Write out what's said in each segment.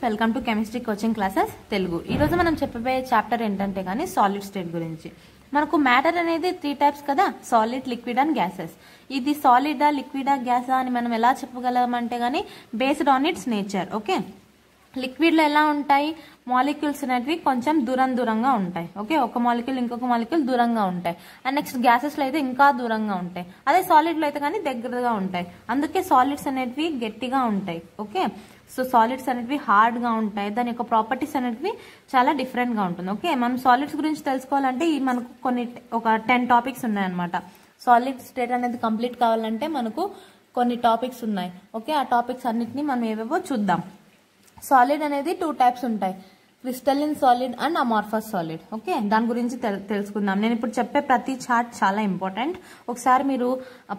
Welcome to chemistry coaching classes Telugu. ఈ రోజు మనం చెప్పబోయే చాప్టర్ ఏంటంటే గానీ సాలిడ్ స్టేట్ గురించి. మనకు మ్యాటర్ అనేది 3 టైప్స్ కదా, సాలిడ్, లిక్విడ్ అండ్ గ్యాసెస్. ఇది సాలిడా, లిక్విడా, గ్యాసా అని మనం ఎలా చెప్పగలమంటే గానీ based on it's nature. Okay, liquid లో ఎలా ఉంటాయి, మాలిక్యూల్స్ అనేవి కొంచెం దూరంగా ఉంటాయి. ఓకే, ఒక మాలిక్యూల్ ఇంకొక మాలిక్యూల్ దూరంగా ఉంటాయి. అండ్ నెక్స్ట్ గ్యాసెస్ లో అయితే ఇంకా దూరంగా ఉంటాయి. అదే సాలిడ్ లో అయితే కానీ దగ్గరగా ఉంటాయి. అందుకే సాలిడ్స్ అనేవి గట్టిగా ఉంటాయి. ఓకే, సో సాలిడ్స్ అనేవి హార్డ్ గా ఉంటాయి. దాని యొక్క ప్రాపర్టీస్ అనేవి చాలా డిఫరెంట్ గా ఉంటుంది. ఓకే, మనం సాలిడ్స్ గురించి తెలుసుకోవాలంటే మనకు ఒక 10 టాపిక్స్ ఉన్నాయన్నమాట. సాలిడ్ స్టేట్ అనేది కంప్లీట్ కావాలంటే మనకు కొన్ని టాపిక్స్ ఉన్నాయి. ఓకే, ఆ టాపిక్స్ అన్నిటిని మనం ఏవేవో చూద్దాం. సాలిడ్ అనేది 2 టైప్స్ ఉంటాయి, crystalline solid and amorphous solid. Okay, దాని గురించి తెలుసుకుందాం. నేను ఇప్పుడు చెప్పే ప్రతి చార్ట్ చాలా ఇంపార్టెంట్. ఒకసారి మీరు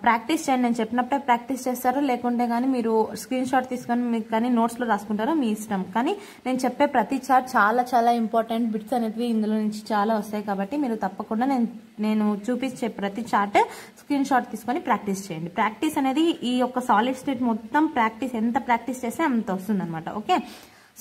ప్రాక్టీస్ చేయండి. నేను చెప్పినప్పుడే ప్రాక్టీస్ చేస్తారు, లేకుంటే కానీ మీరు స్క్రీన్ షాట్ తీసుకొని మీకు కానీ నోట్స్లో రాసుకుంటారో మీ ఇష్టం. కానీ నేను చెప్పే ప్రతి చార్ట్ చాలా చాలా ఇంపార్టెంట్. బిట్స్ అనేవి ఇందులో నుంచి చాలా వస్తాయి. కాబట్టి మీరు తప్పకుండా నేను చూపించే ప్రతి చార్ట్ స్క్రీన్ షాట్ తీసుకొని ప్రాక్టీస్ చేయండి. ప్రాక్టీస్ అనేది ఈ యొక్క సాలిడ్ స్టేట్ మొత్తం ఎంత ప్రాక్టీస్ చేస్తే అంత వస్తుంది అనమాట. ఓకే,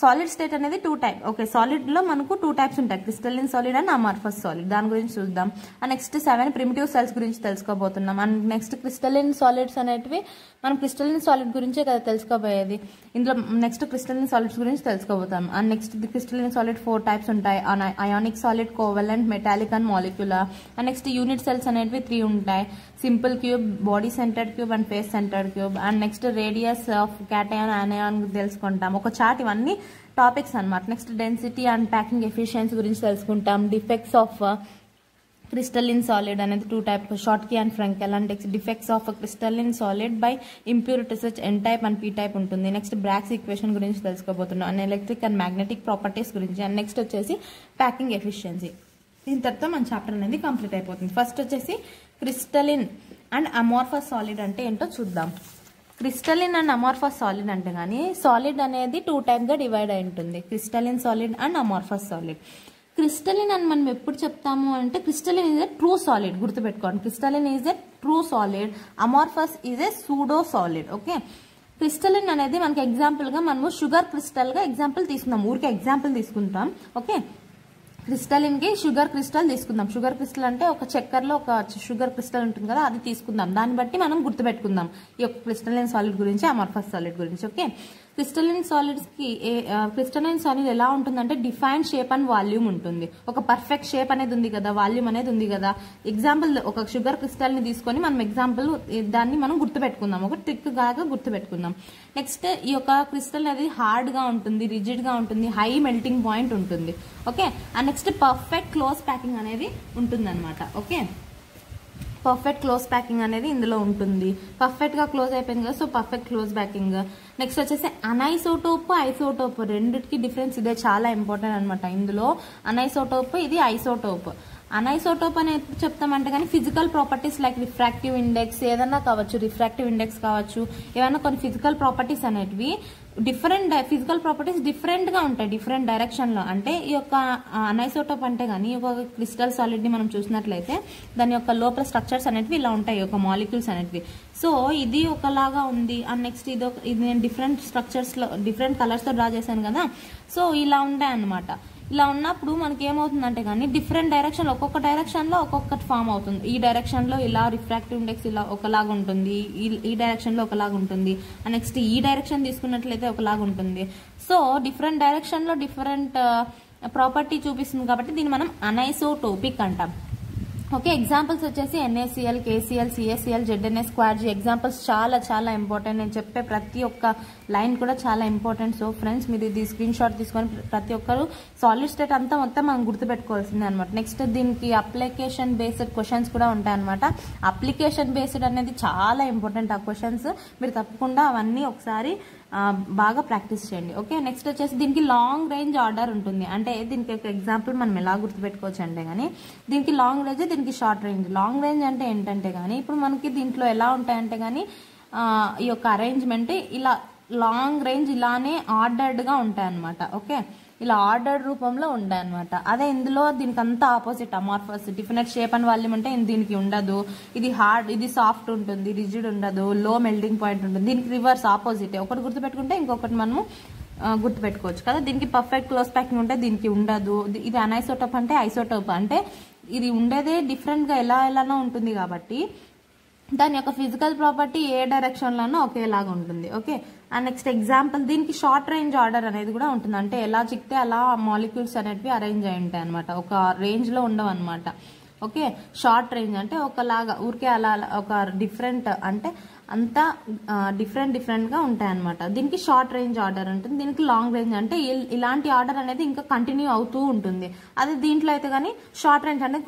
సాలిడ్ స్టేట్ అనేది 2 టైప్. ఓకే, సాలిడ్ లో మనకు 2 టైప్స్ ఉంటాయి, crystalline solid and amorphous solid. దాని గురించి చూద్దాం. నెక్స్ట్ 7 ప్రిమిటివ్ సెల్స్ గురించి తెలుసుకోబోతున్నాం. అండ్ నెక్స్ట్ క్రిస్టలిన్ సాలిడ్స్ అనేటివి మనం క్రిస్టలిన్ సాలిడ్ గురించే కదా తెలుసుకోబోయేది. ఇందులో నెక్స్ట్ క్రిస్టలిన్ సాలిడ్స్ గురించి తెలుసుకోబోతాం. And next crystalline solid 4 types ఉంటాయి, ionic solid, covalent, metallic and molecular. And next unit cells అనేటివి 3 ఉంటాయి, simple cube, body centred cube and face centred cube. And next radius of cation, anion తెలుసుకుంటాం. ఒక chart ఇవన్నీ topics అన్నమాట. Next density and packing efficiency గురించి తెలుసుకుంటాం. Defects of crystalline solid అనేది 2 type, Schottky and Frenkel. And next defects of crystalline solid by impurities N type and P type ఉంటుంది. Next Bragg's equation గురించి తెలుసుకోబోతున్నాం. And electric and magnetic properties గురించి. And next వచ్చేసి packing efficiency. దీని తర్వాత మన chapter అనేది కంప్లీట్ అయిపోతుంది. ఫస్ట్ వచ్చేసి క్రిస్టలిన్ అండ్ అమార్ఫస్ సాలిడ్ అంటే ఏంటో చూద్దాం. క్రిస్టలిన్ అండ్ అమార్ఫస్ సాలిడ్ అంటే కానీ సాలిడ్ అనేది 2 టైప్ గా డివైడ్ అయి ఉంటుంది, crystalline solid and amorphous solid. Crystalline అని మనం ఎప్పుడు చెప్తాము అంటే crystalline is a true solid. గుర్తుపెట్టుకోండి, crystalline is a true solid, amorphous is a pseudo solid. Okay, crystalline అనేది మనకి ఎగ్జాంపుల్ గా మనము షుగర్ క్రిస్టల్ గా ఎగ్జాంపుల్ తీసుకుందాం. ఊరికే ఎగ్జాంపుల్ తీసుకుంటాం. ఓకే, క్రిస్టలిన్ కి షుగర్ క్రిస్టల్ తీసుకుందాం. షుగర్ క్రిస్టల్ అంటే ఒక చక్కెరలో ఒక షుగర్ క్రిస్టల్ ఉంటుంది కదా, అది తీసుకుందాం. దాన్ని బట్టి మనం గుర్తుపెట్టుకుందాం ఈ యొక్క క్రిస్టలిన్ సాలిడ్ గురించి, అమార్ఫస్ సాలిడ్ గురించి. ఓకే, క్రిస్టలిన్ సాలిడ్స్ కి క్రిస్టలిన్ సాలిడ్ ఎలా ఉంటుందంటే డిఫైన్డ్ షేప్ అండ్ వాల్యూమ్ ఉంటుంది. ఒక పర్ఫెక్ట్ షేప్ అనేది ఉంది కదా, వాల్యూమ్ అనేది ఉంది కదా. ఎగ్జాంపుల్ ఒక షుగర్ క్రిస్టల్ ని తీసుకొని మనం ఎగ్జాంపుల్ దాన్ని మనం గుర్తుపెట్టుకుందాం, ఒక ట్రిక్ గాగా గుర్తుపెట్టుకుందాం. నెక్స్ట్ ఈ యొక్క క్రిస్టల్ అనేది హార్డ్ గా ఉంటుంది, రిజిడ్ గా ఉంటుంది, హై మెల్టింగ్ పాయింట్ ఉంటుంది. Okay, and next perfect close packing అనేది ఉంటుంది అనమాట. ఓకే, పర్ఫెక్ట్ క్లోజ్ ప్యాకింగ్ అనేది ఇందులో ఉంటుంది. పర్ఫెక్ట్ గా క్లోజ్ అయిపోయింది కదా, so perfect close packing. Next వచ్చేసి అనైసోటోప్, ఐసోటోప్, రెండిటికి డిఫరెన్స్ ఇదే చాలా ఇంపార్టెంట్ అనమాట. ఇందులో అనైసోటోప్, ఇది ఐసోటోప్. అనైసోటోప్ అని ఎప్పుడు చెప్తామంటే కానీ physical properties like refractive index ఏదన్నా కావచ్చు, రిఫ్రాక్టివ్ ఇండెక్స్ కావచ్చు, ఏమైనా కొన్ని ఫిజికల్ ప్రాపర్టీస్ అనేటివి డిఫరెంట్ ఫిజికల్ ప్రాపర్టీస్ డిఫరెంట్ గా ఉంటాయి, డిఫరెంట్ డైరెక్షన్ లో. అంటే ఈ యొక్క అనైసోటోప్ అంటే కానీ ఒక క్రిస్టల్ సాలిడ్ ని మనం చూసినట్లయితే దాని యొక్క లోపల స్ట్రక్చర్స్ అనేటివి ఇలా ఉంటాయి, ఒక మాలిక్యూల్స్ అనేటివి. సో ఇది ఒకలాగా ఉంది. అండ్ నెక్స్ట్ ఇది నేను డిఫరెంట్ స్ట్రక్చర్స్ లో డిఫరెంట్ కలర్స్ తో డ్రా చేశాను కదా, సో ఇలా ఉంటాయి అన్నమాట. ఇలా ఉన్నప్పుడు మనకి ఏమవుతుందంటే కానీ డిఫరెంట్ డైరెక్షన్, ఒక్కొక్క డైరెక్షన్ లో ఒక్కొక్కటి ఫామ్ అవుతుంది. ఈ డైరెక్షన్ లో ఇలా రిఫ్రాక్టివ్ ఇండెక్స్ ఇలా ఒకలాగా ఉంటుంది, ఈ డైరెక్షన్ లో ఒకలాగా ఉంటుంది. నెక్స్ట్ ఈ డైరెక్షన్ తీసుకున్నట్లయితే ఒకలాగా ఉంటుంది. సో డిఫరెంట్ డైరెక్షన్ లో డిఫరెంట్ ప్రాపర్టీ చూపిస్తుంది కాబట్టి దీన్ని మనం అనైసోటోపిక్ అంటాం. ఓకే, ఎగ్జాంపుల్స్ వచ్చేసి NaCl, KCl, CaCl, ZnS, Squarg. Examples చాలా చాలా ఇంపార్టెంట్. నేను చెప్పే ప్రతి ఒక్క లైన్ కూడా చాలా ఇంపార్టెంట్. సో ఫ్రెండ్స్, మీరు ఇది స్క్రీన్ షాట్ తీసుకొని ప్రతి ఒక్కరు సాలిడ్ స్టేట్ అంతా మొత్తం మనం గుర్తుపెట్టుకోవాల్సిందే అనమాట. నెక్స్ట్ దీనికి అప్లికేషన్ బేస్డ్ క్వశ్చన్స్ కూడా ఉంటాయి అనమాట. అప్లికేషన్ బేస్డ్ అనేది చాలా ఇంపార్టెంట్. ఆ క్వశ్చన్స్ మీరు తప్పకుండా అవన్నీ ఒకసారి బాగా ప్రాక్టీస్ చేయండి. ఓకే, నెక్స్ట్ వచ్చేసి దీనికి లాంగ్ రేంజ్ ఆర్డర్ ఉంటుంది. అంటే దీనికి ఒక ఎగ్జాంపుల్ మనం ఎలా గుర్తుపెట్టుకోవచ్చు అంటే కానీ దీనికి లాంగ్ రేంజ్, దీనికి షార్ట్ రేంజ్. లాంగ్ రేంజ్ అంటే ఏంటంటే కానీ ఇప్పుడు మనకి దీంట్లో ఎలా ఉంటాయంటే కానీ ఈ యొక్క అరేంజ్మెంట్ ఇలా లాంగ్ రేంజ్ ఇలానే ఆర్డర్డ్ గా ఉంటాయి అనమాట. ఓకే, ఇలా ఆర్డర్ రూపంలో ఉంటాయి అనమాట. అదే ఇందులో దీనికి అంతా opposite, amorphous definite shape and volume అంటే దీనికి ఉండదు. ఇది హార్డ్, ఇది సాఫ్ట్ ఉంటుంది, రిజిడ్ ఉండదు, లో మెల్టింగ్ పాయింట్ ఉంటుంది. దీనికి రివర్స్ ఆపోజిట్. ఒకటి గుర్తుపెట్టుకుంటే ఇంకొకటి మనము గుర్తుపెట్టుకోవచ్చు కదా. దీనికి పర్ఫెక్ట్ క్లోజ్ ప్యాకింగ్ ఉంటే దీనికి ఉండదు. ఇది అనైసోటోప్ అంటే ఐసోటోప్ అంటే ఇది ఉండేదే డిఫరెంట్ గా ఎలానో ఉంటుంది కాబట్టి దాని యొక్క ఫిజికల్ ప్రాపర్టీ ఏ డైరెక్షన్ లోనో ఒకేలాగా ఉంటుంది. ఓకే, అండ్ నెక్స్ట్ ఎగ్జాంపుల్ దీనికి షార్ట్ రేంజ్ ఆర్డర్ అనేది కూడా ఉంటుంది. అంటే ఎలా చిక్తే అలా మాలిక్యూల్స్ అనేటివి అరేంజ్ అయి ఉంటాయి అనమాట, ఒక రేంజ్ లో ఉండవు అనమాట. ఓకే, షార్ట్ రేంజ్ అంటే ఒకలాగా ఊరికే అలా ఒక డిఫరెంట్ అంటే అంతా డిఫరెంట్ గా ఉంటాయి అనమాట. దీనికి షార్ట్ రేంజ్ ఆర్డర్ ఉంటుంది. దీనికి లాంగ్ రేంజ్ అంటే ఇలాంటి ఆర్డర్ అనేది ఇంకా కంటిన్యూ అవుతూ ఉంటుంది. అదే దీంట్లో అయితే కానీ షార్ట్ రేంజ్ అంటే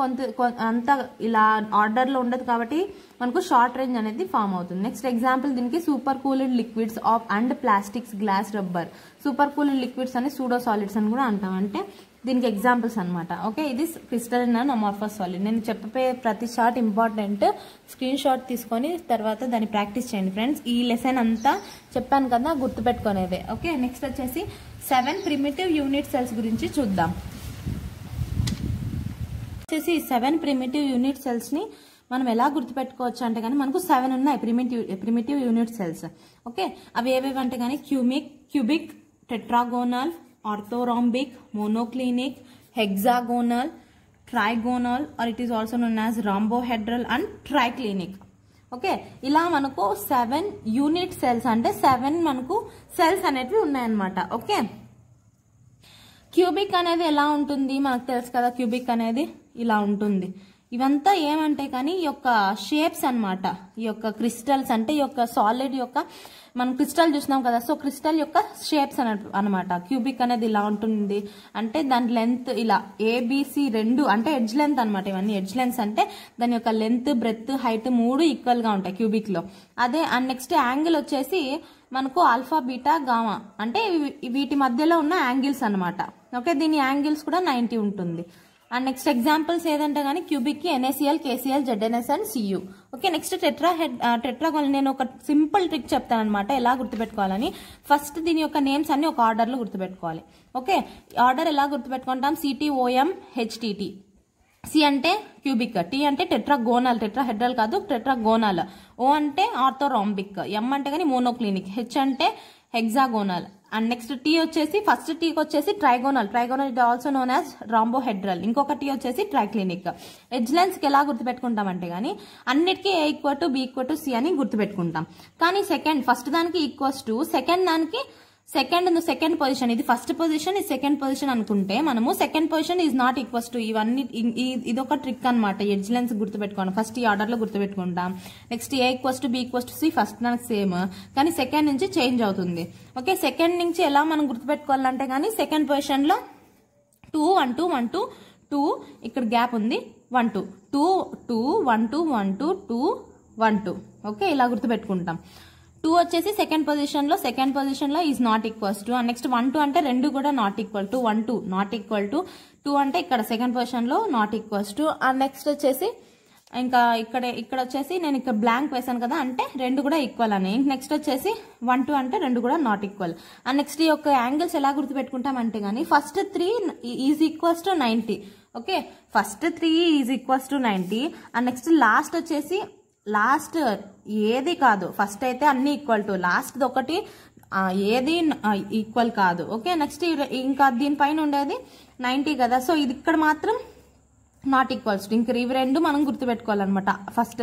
అంత ఇలా ఆర్డర్ లో ఉండదు కాబట్టి మనకు షార్ట్ రేంజ్ అనేది ఫామ్ అవుతుంది. నెక్స్ట్ ఎగ్జాంపుల్ దీనికి super cooled liquids of and plastics, glass, rubber. Super cooled liquids అని సూడో సాలిడ్స్ అని కూడా అంటాం. అంటే దీనికి ఎగ్జాంపుల్స్ అనమాట. ఓకే, ఇది క్రిస్టలిన్ అండ్ అమార్ఫస్ సాలిడ్. నేను చెప్పే ప్రతి షార్ట్ ఇంపార్టెంట్. స్క్రీన్ షాట్ తీసుకొని తర్వాత దాన్ని ప్రాక్టీస్ చేయండి ఫ్రెండ్స్. ఈ లెసన్ అంతా చెప్పాను కదా గుర్తుపెట్టుకునేదే. ఓకే, నెక్స్ట్ వచ్చేసి 7 ప్రిమిటివ్ యూనిట్ సెల్స్ గురించి చూద్దాం. వచ్చేసి 7 ప్రిమిటివ్ యూనిట్ సెల్స్ ని మనం ఎలా గుర్తుపెట్టుకోవచ్చు అంటే కానీ మనకు 7 ఉన్నాయి ప్రిమిటివ్ యూనిట్ సెల్స్. ఓకే, అవి ఏవేవి అంటే కానీ cubic, tetragonal, orthorhombic, monoclinic, hexagonal, trigonal, or it is also known as rhombohedral and triclinic. Okay, ఇలా మనకు 7 యూనిట్ సెల్స్ అంటే 7 మనకు సెల్స్ అనేవి ఉన్నాయన్నమాట. ఓకే, క్యూబిక్ అనేది ఎలా ఉంటుంది మనకు తెలుసు కదా. క్యూబిక్ అనేది ఇలా ఉంటుంది. ఇవంతా ఏమంటే కానీ ఈ యొక్క షేప్స్ అన్నమాట. ఈ యొక్క క్రిస్టల్స్ అంటే ఈ యొక్క సాలిడ్ యొక్క మనం క్రిస్టల్ చూసినాం కదా, సో క్రిస్టల్ యొక్క షేప్స్ అనమాట. క్యూబిక్ అనేది ఇలా ఉంటుంది అంటే దాని లెంత్ ఇలా ఏబిసి 2 అంటే ఎడ్జ్ లెంత్ అనమాట. ఇవన్నీ ఎడ్జ్ లెంత్ అంటే దాని యొక్క లెంత్, బ్రెత్, హైట్ 3 ఈక్వల్ గా ఉంటాయి క్యూబిక్ లో. అదే అండ్ నెక్స్ట్ యాంగిల్ వచ్చేసి మనకు ఆల్ఫా, బీటా, గామా అంటే వీటి మధ్యలో ఉన్న యాంగిల్స్ అనమాట. ఓకే, దీని యాంగిల్స్ కూడా 90 ఉంటుంది. అండ్ నెక్స్ట్ ఎగ్జాంపుల్స్ ఏదంటే కానీ క్యూబిక్ కి NaCl, KCl, ZnS and Cu. Okay, next tetragonal. నేను ఒక సింపుల్ ట్రిక్ చెప్తాను అనమాట ఎలా గుర్తుపెట్టుకోవాలని. ఫస్ట్ దీని యొక్క నేమ్స్ అన్ని ఒక ఆర్డర్ లో గుర్తుపెట్టుకోవాలి. ఓకే, ఆర్డర్ ఎలా గుర్తుపెట్టుకుంటాం? CTOM HTT. సి అంటే క్యూబిక్, టీ అంటే టెట్రాగోనల్, టెట్రాహెడ్రల్ కాదు టెట్రాగోనల్. ఓ అంటే ఆర్థోరాంబిక్, ఎం అంటే కానీ మోనోక్లినిక్, హెచ్ అంటే హెగ్జాగోనల్. అండ్ నెక్స్ట్ టీ వచ్చేసి ఫస్ట్ టీకి వచ్చేసి trigonal it also known as rhombohedral. ఇంకొక టీ వచ్చేసి ట్రైక్లినిక్. ఎడ్జ్ లైన్స్ కి ఎలా గుర్తుపెట్టుకుంటామంటే కానీ అన్నిటికీ A = B = C అని గుర్తుపెట్టుకుంటాం. కానీ ఫస్ట్ దానికి ఈక్వల్స్ టు సెకండ్ దానికి సెకండ్ పొజిషన్, ఇది ఫస్ట్ పొజిషన్, ఇది సెకండ్ పొజిషన్ అనుకుంటే మనము second position is not equals to ఇవన్నీ. ఇదొక ట్రిక్ అనమాట. ఎడ్జ్ లైన్స్ గుర్తుపెట్టుకోండి. ఫస్ట్ ఈ ఆర్డర్ లో గుర్తుపెట్టుకుంటాం. Next A = B = C first దానికి సేమ్, కానీ సెకండ్ నుంచి చేంజ్ అవుతుంది. ఓకే, సెకండ్ నుంచి ఎలా మనం గుర్తుపెట్టుకోవాలంటే కానీ సెకండ్ పొజిషన్ లో 2 1 2 1 2 2 ఇక్కడ గ్యాప్ ఉంది 1 2 2 2 1 2 1 2 2 1 2. ఓకే, ఇలా గుర్తుపెట్టుకుంటాం. 2 వచ్చేసి సెకండ్ పొజిషన్ లో is not equals to. Next 1 2 అంటే 2 కూడా not equal to. 1 2 not equal to. 2 అంటే ఇక్కడ సెకండ్ పొజిషన్ లో not equals to. And next వచ్చేసి ఇంకా ఇక్కడ వచ్చేసి నేను ఇక్కడ బ్లాంక్ వేసాను కదా, అంటే 2 కూడా ఈక్వల్ అని. నెక్స్ట్ వచ్చేసి 1 2 అంటే 2 కూడా నాట్ ఈక్వల్. అండ్ నెక్స్ట్ ఈ యొక్క యాంగిల్స్ ఎలా గుర్తుపెట్టుకుంటాం అంటే కానీ first 3 is equals to 90. Okay, first 3 is equals to 90. And next last వచ్చేసి లాస్ట్ ఏది కాదు, ఫస్ట్ అయితే అన్ని ఈక్వల్ టు, లాస్ట్ ఒకటి ఏది ఈక్వల్ కాదు. ఓకే, నెక్స్ట్ ఇంకా దీనిపైన ఉండేది 90 కదా, సో ఇది ఇక్కడ మాత్రం నాట్ ఈక్వల్స్ టు. ఇంకా ఇవి రెండు మనం గుర్తుపెట్టుకోవాలన్నమాట. ఫస్ట్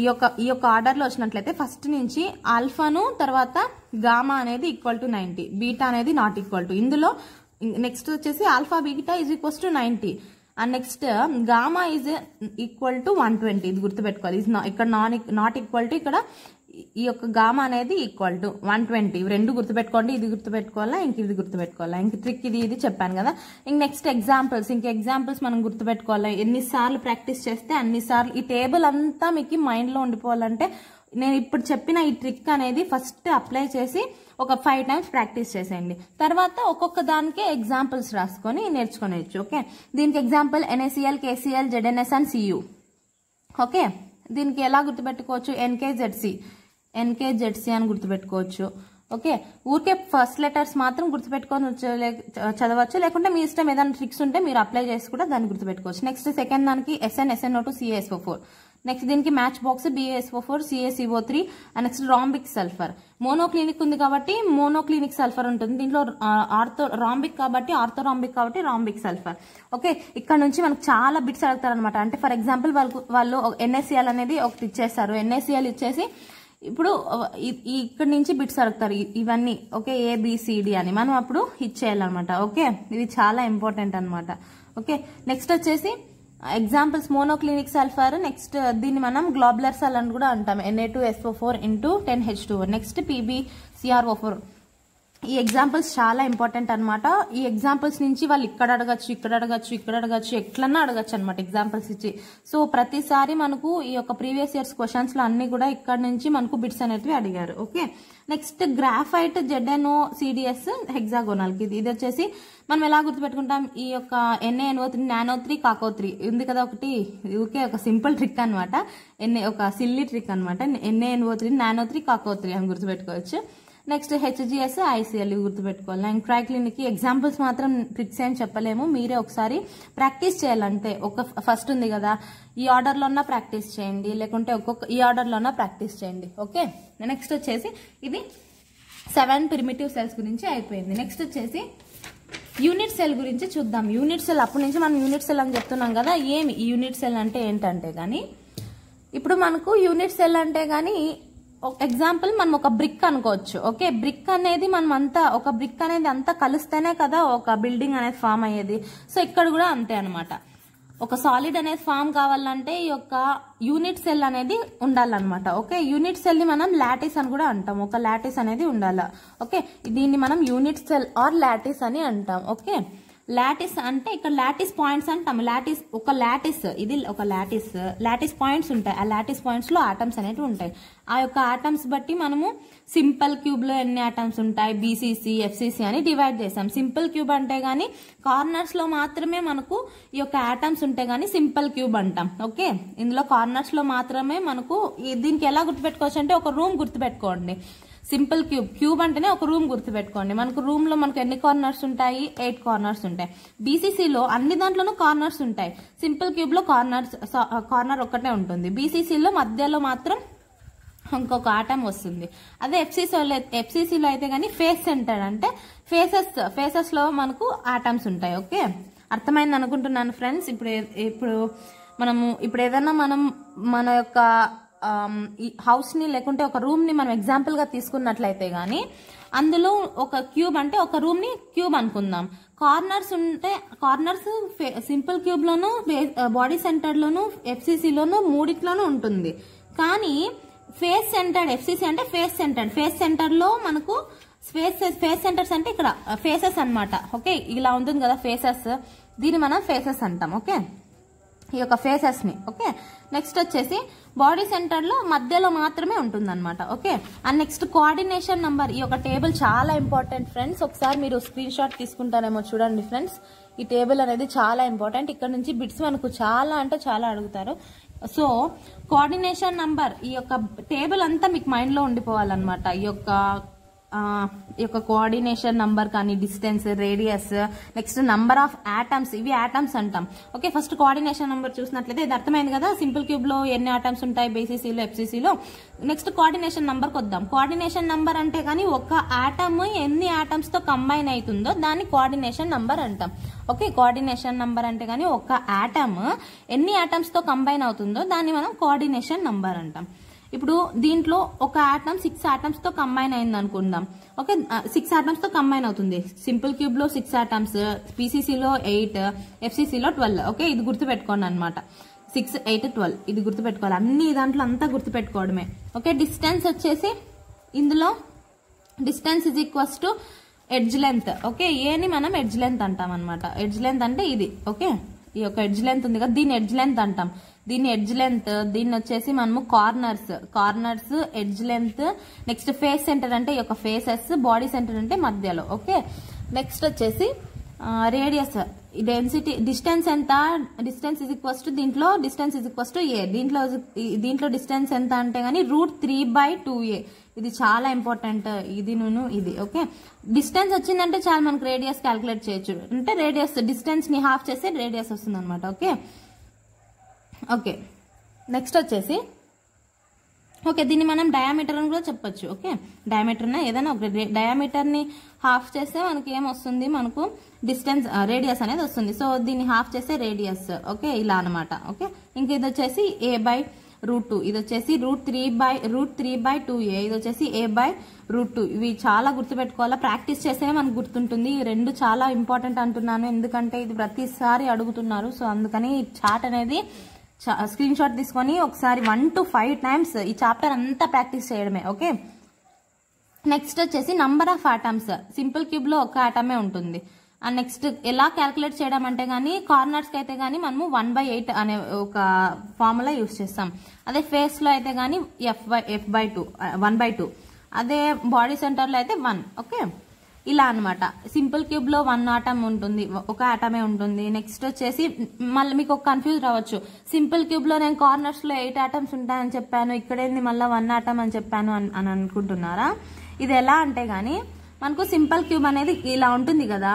ఈ యొక్క ఆర్డర్ లో వచ్చినట్లయితే ఫస్ట్ నుంచి ఆల్ఫాను తర్వాత గామా అనేది ఈక్వల్ టు 90, బీటా అనేది నాట్ ఈక్వల్ టు. ఇందులో నెక్స్ట్ వచ్చేసి alpha beta is equals to 90 and next gamma is equal to 120. ఇది గుర్తుపెట్టుకోవాలి. ఇక్కడ నాట్ ఈక్వల్ టు, ఇక్కడ ఈ యొక్క గామా అనేది ఈక్వల్ టు 120. ఇవి రెండు గుర్తుపెట్టుకోండి. ఇది గుర్తుపెట్టుకోవాలా, ఇంక ఇది గుర్తుపెట్టుకోవాలా. ఇంక ట్రిక్ ఇది చెప్పాను కదా. ఇంక నెక్స్ట్ ఎగ్జాంపుల్స్ మనం గుర్తుపెట్టుకోవాలి. ఎన్నిసార్లు ప్రాక్టీస్ చేస్తే అన్నిసార్లు ఈ టేబుల్ అంతా మీకు మైండ్ లో ఉండిపోవాలంటే నేను ఇప్పుడు చెప్పిన ఈ ట్రిక్ అనేది ఫస్ట్ అప్లై చేసి ఒక 5 times ప్రాక్టీస్ చేసేయండి. తర్వాత ఒక్కొక్క దానికి ఎగ్జాంపుల్స్ రాసుకొని నేర్చుకోవచ్చు. ఓకే, దీనికి example NaCl, KCl, ZnS and Cu. Okay, దీనికి ఎలా గుర్తుపెట్టుకోవచ్చు? NKZC అని గుర్తుపెట్టుకోవచ్చు. ఓకే, ఊరికే ఫస్ట్ లెటర్స్ మాత్రం గుర్తుపెట్టుకొని చదవచ్చు, లేకుంటే మీ ఇష్టం ఏదైనా ట్రిక్స్ ఉంటే మీరు అప్లై చేసి కూడా దాన్ని గుర్తుపెట్టుకోవచ్చు. నెక్స్ట్ సెకండ్ దానికి SN, SNO2, CaSO4. నెక్స్ట్ దీనికి match box BaSO4 CaCO3 next rhombic sulphur. Monoclinic ఉంది కాబట్టి మోనోక్లినిక్ సల్ఫర్ ఉంటుంది. దీంట్లో రాంబిక్ కాబట్టి ఆర్థోరాంబిక్ కాబట్టి రాంబిక్ సల్ఫర్. ఓకే, ఇక్కడ నుంచి మనకు చాలా బిట్స్ అడుగుతారు అనమాట. అంటే ఫర్ ఎగ్జాంపుల్ వాళ్ళు NaCl అనేది ఒకటి ఇచ్చేస్తారు. NaCl ఇచ్చేసి ఇప్పుడు ఇక్కడ నుంచి బిట్స్ అడుగుతారు ఇవన్నీ. ఓకే, ABCD అని మనం అప్పుడు ఇచ్చేయాలన్నమాట. ఓకే, ఇది చాలా ఇంపార్టెంట్ అనమాట. ఓకే, నెక్స్ట్ వచ్చేసి ఎగ్జాంపుల్స్ మోనోక్లినిక్ సల్ఫర్. నెక్స్ట్ దీన్ని మనం గ్లోబులర్ సెల్ అని కూడా అంటాం. Na2SO4 × 10H2. Next PbCrO4. ఈ ఎగ్జాంపుల్స్ చాలా ఇంపార్టెంట్ అనమాట. ఈ ఎగ్జాంపుల్స్ నుంచి వాళ్ళు ఇక్కడ అడగచ్చు, ఇక్కడ అడగచ్చు, ఇక్కడ అడగచ్చు, ఎట్లన్నా అడగచ్చు అనమాట ఎగ్జాంపుల్స్ ఇచ్చి. సో ప్రతిసారి మనకు ఈ యొక్క ప్రీవియస్ ఇయర్స్ క్వశ్చన్స్ లో అన్ని కూడా ఇక్కడ నుంచి మనకు బిట్స్ అనేవి అడిగారు. Okay, next graphite ZnOCdS hexagonal కి ఇది వచ్చేసి మనం ఎలా గుర్తుపెట్టుకుంటాం, ఈ యొక్క NaNO3 నానో3 కాకో3 ఉంది కదా ఒకటి. ఓకే, ఒక సింపుల్ ట్రిక్ అనమాట, ఒక సిల్లీ ట్రిక్ అనమాట. NaNO3 నానో3 కాకో3 అని గుర్తుపెట్టుకోవచ్చు. నెక్స్ట్ HGS ICL గుర్తుపెట్టుకోవాలి. అండ్ ట్రైక్లినిక్ ఎగ్జాంపుల్స్ మాత్రం ట్రిక్స్ ఏం చెప్పలేము, మీరే ఒకసారి ప్రాక్టీస్ చేయాలంటే. ఒక ఫస్ట్ ఉంది కదా, ఈ ఆర్డర్ లో ప్రాక్టీస్ చేయండి, లేకుంటే ఈ ఆర్డర్ లో ప్రాక్టీస్ చేయండి. ఓకే, నెక్స్ట్ వచ్చేసి ఇది 7 ప్రిమిటివ్ సెల్స్ గురించి అయిపోయింది. నెక్స్ట్ వచ్చేసి యూనిట్ సెల్ గురించి చూద్దాం. యూనిట్ సెల్ అప్పటి నుంచి మనం యూనిట్ సెల్ అని చెప్తున్నాం కదా. ఏమి ఈ యూనిట్ సెల్ అంటే ఏంటంటే గానీ, ఇప్పుడు మనకు యూనిట్ సెల్ అంటే గానీ ఎగ్జాంపుల్ మనం ఒక బ్రిక్ అనుకోవచ్చు. ఓకే, బ్రిక్ అనేది మనం అంతా ఒక బ్రిక్ అనేది అంతా కలిస్తేనే కదా ఒక బిల్డింగ్ అనేది ఫామ్ అయ్యేది. సో ఇక్కడ కూడా అంతే అనమాట. ఒక సాలిడ్ అనేది ఫామ్ కావాలంటే ఈ యొక్క యూనిట్ సెల్ అనేది ఉండాలన్నమాట. ఓకే, యూనిట్ సెల్ ని మనం లాటిస్ అని కూడా అంటాం. ఒక లాటిస్ అనేది ఉండాలి. ఓకే, దీన్ని మనం యూనిట్ సెల్ ఆర్ లాటిస్ అని అంటాం. ఓకే, లాటిస్ అంటే ఇక్కడ లాటిస్ పాయింట్స్ అంటాం. లాటిస్ ఒక లాటిస్, ఇది ఒక లాటిస్ పాయింట్స్ ఉంటాయి. ఆ లాటిస్ పాయింట్స్ లో ఆటమ్స్ అనేవి ఉంటాయి. ఆ యొక్క ఆటమ్స్ బట్టి మనము సింపుల్ క్యూబ్ లో ఎన్ని ఆటమ్స్ ఉంటాయి, BCC FCC అని డివైడ్ చేసాం. సింపుల్ క్యూబ్ అంటే గానీ కార్నర్స్ లో మాత్రమే మనకు ఈ యొక్క ఆటమ్స్ ఉంటే గానీ సింపుల్ క్యూబ్ అంటాం. ఓకే, ఇందులో కార్నర్స్ లో మాత్రమే మనకు. దీనికి ఎలా గుర్తుపెట్టుకోవచ్చు అంటే ఒక రూమ్ గుర్తుపెట్టుకోండి. సింపుల్ క్యూబ్ అంటేనే ఒక రూమ్ గుర్తుపెట్టుకోండి. మనకు రూమ్ లో మనకు ఎన్ని కార్నర్స్ ఉంటాయి, 8 కార్నర్స్ ఉంటాయి. BCC లో అన్ని దాంట్లోనూ కార్నర్స్ ఉంటాయి. సింపుల్ క్యూబ్ లో కార్నర్ ఒక్కటే ఉంటుంది. BCC లో మధ్యలో మాత్రం ఇంకొక ఆటం వస్తుంది. అదే FCC లో అయితే గానీ ఫేస్ సెంటర్ అంటే ఫేసెస్ లో మనకు ఆటమ్స్ ఉంటాయి. ఓకే, అర్థమైంది అనుకుంటున్నాను ఫ్రెండ్స్. ఇప్పుడు ఏదైనా మనం మన యొక్క ఈ హౌస్ ని లేకుంటే ఒక రూమ్ ని మనం ఎగ్జాంపుల్ గా తీసుకున్నట్లయితే గానీ అందులో ఒక క్యూబ్ అంటే ఒక రూమ్ ని క్యూబ్ అనుకుందాం. కార్నర్స్ ఉంటే కార్నర్స్ సింపుల్ క్యూబ్ లోను, బాడీ సెంటర్ లోను, FCC లోను మూడిట్లోనూ ఉంటుంది. కానీ ఫేస్ సెంటర్డ్ FCC అంటే ఫేస్ సెంటర్ లో మనకు ఫేస్ సెంటర్స్ అంటే ఇక్కడ ఫేసెస్ అన్నమాట. ఓకే, ఇలా ఉంటుంది కదా ఫేసెస్, దీన్ని మనం ఫేసెస్ అంటాం. ఓకే, ఈ యొక్క ఫేసెస్ ని. ఓకే, నెక్స్ట్ వచ్చేసి బాడీ సెంటర్ లో మధ్యలో మాత్రమే ఉంటుంది అనమాట. Okay, and next coordination number. ఈ యొక్క టేబుల్ చాలా ఇంపార్టెంట్ ఫ్రెండ్స్. ఒకసారి మీరు స్క్రీన్ షాట్ తీసుకుంటారేమో చూడండి ఫ్రెండ్స్. ఈ టేబుల్ అనేది చాలా ఇంపార్టెంట్. ఇక్కడ నుంచి బిట్స్ మనకు చాలా అంటే చాలా అడుగుతారు. సో కోఆర్డినేషన్ నంబర్, ఈ యొక్క టేబుల్ అంతా మీకు మైండ్ లో ఉండిపోవాలన్నమాట. ఈ యొక్క కోఆర్డినేషన్ నంబర్ కానీ distance, radius, next number of atoms, ఇవి ఆటమ్స్ అంటాం. ఓకే, ఫస్ట్ కోఆర్డినేషన్ నంబర్ చూసినట్లయితే ఇది అర్థమైంది కదా. సింపుల్ క్యూబ్ లో ఎన్ని ఆటమ్స్ ఉంటాయి, BCC లో FCC లో. నెక్స్ట్ కోఆర్డినేషన్ నంబర్ కి వద్దాం. కోఆర్డినేషన్ నంబర్ అంటే కానీ ఒక ఆటమ్ ఎన్ని ఆటమ్స్ తో కంబైన్ అవుతుందో దాన్ని కోఆర్డినేషన్ నంబర్ అంటాం. ఓకే, కోఆర్డినేషన్ నంబర్ అంటే కానీ ఒక ఆటమ్ ఎన్ని ఆటమ్స్ తో కంబైన్ అవుతుందో దాన్ని మనం కోఆర్డినేషన్ నంబర్ అంటాం. ఇప్పుడు దీంట్లో ఒక ఆటమ్ 6 ఆటమ్స్ తో కంబైన్ అయింది అనుకుందాం. ఓకే, 6 ఆటమ్స్ తో కంబైన్ అవుతుంది. సింపుల్ క్యూబ్ లో 6 ఆటమ్స్, BCC లో 8, FCC లో 12. ఓకే, ఇది గుర్తుపెట్టుకోండి అనమాట. 6, 8, 12 ఇది గుర్తుపెట్టుకోవాలి. అన్ని దాంట్లో అంతా గుర్తుపెట్టుకోవడమే. ఓకే, డిస్టెన్స్ వచ్చేసి ఇందులో distance is equals to edge length. Okay, ఏని మనం ఎడ్జ్ లెంత్ అంటాం అనమాట. ఎడ్జ్ లెంత్ అంటే ఇది. ఓకే, ఈ యొక్క ఎడ్జ్ లెంత్ ఉంది కదా, దీన్ని ఎడ్జ్ లెంత్ అంటాం. దీన్ని ఎడ్జ్ లెంత్, దీన్ని వచ్చేసి మనము corners edge length. Next face centre అంటే ఈ యొక్క ఫేసెస్, బాడీ సెంటర్ అంటే మధ్యలో. ఓకే, నెక్స్ట్ వచ్చేసి రేడియస్, డెన్సిటీ, డిస్టెన్స్ ఎంత, డిస్టెన్స్ ఇజ్ ఈక్వల్స్ టు దీంట్లో distance is equals to A. దీంట్లో డిస్టెన్స్ ఎంత అంటే గానీ √3/2A. ఇది చాలా ఇంపార్టెంట్. ఇది. ఓకే, డిస్టెన్స్ వచ్చిందంటే చాలా మనకు రేడియస్ క్యాల్కులేట్ చేయొచ్చు. అంటే రేడియస్ డిస్టెన్స్ ని హాఫ్ చేస్తే రేడియస్ వస్తుంది అనమాట. ఓకే, నెక్స్ట్ వచ్చేసి ఓకే, దీన్ని మనం డయామీటర్ అని కూడా చెప్పొచ్చు. ఓకే, డయామీటర్ ఏదైనా ఒక డయామీటర్ని హాఫ్ చేస్తే మనకి ఏమొస్తుంది, మనకు డిస్టెన్స్ రేడియస్ అనేది వస్తుంది. సో దీన్ని హాఫ్ చేస్తే రేడియస్. ఓకే, ఇలా అనమాట. ఓకే, ఇంక ఇది వచ్చేసి a/√2, ఇది వచ్చేసి √3/2a, ఇది వచ్చేసి a/√2. ఇవి చాలా గుర్తుపెట్టుకోవాలా, ప్రాక్టీస్ చేస్తే మనకు గుర్తుంటుంది. ఈ రెండు చాలా ఇంపార్టెంట్ అంటున్నాను, ఎందుకంటే ఇది ప్రతిసారి అడుగుతున్నారు. సో అందుకని ఈ చార్ట్ అనేది స్క్రీన్ షాట్ తీసుకొని ఒకసారి 1 to 5 times ఈ చాప్టర్ అంతా ప్రాక్టీస్ చేయడమే. ఓకే, నెక్స్ట్ వచ్చేసి number of atoms. Simple cube లో ఒక ఆటమే ఉంటుంది. అండ్ నెక్స్ట్ ఎలా క్యాల్కులేట్ చేయడం అంటే గానీ, కార్నర్స్ కి అయితే గానీ మనము 1/8 అనే ఒక ఫార్ములా యూస్ చేస్తాం. అదే ఫేస్ లో అయితే గానీ f/2 1/2. అదే బాడీ సెంటర్ లో అయితే 1. ఓకే, ఇలా అనమాట. సింపుల్ క్యూబ్ లో 1 ఆటమ్ ఉంటుంది, ఒక ఆటమే ఉంటుంది. నెక్స్ట్ వచ్చేసి మళ్ళీ మీకు ఒక కన్ఫ్యూజ్ రావచ్చు, సింపుల్ క్యూబ్ లో నేను కార్నర్స్ లో 8 ఆటమ్స్ ఉంటాయని చెప్పాను, ఇక్కడేంది మళ్ళీ 1 ఆటమ్ అని చెప్పాను అని అనుకుంటున్నారా? ఇది ఎలా అంటే గానీ, మనకు సింపుల్ క్యూబ్ అనేది ఇలా ఉంటుంది కదా.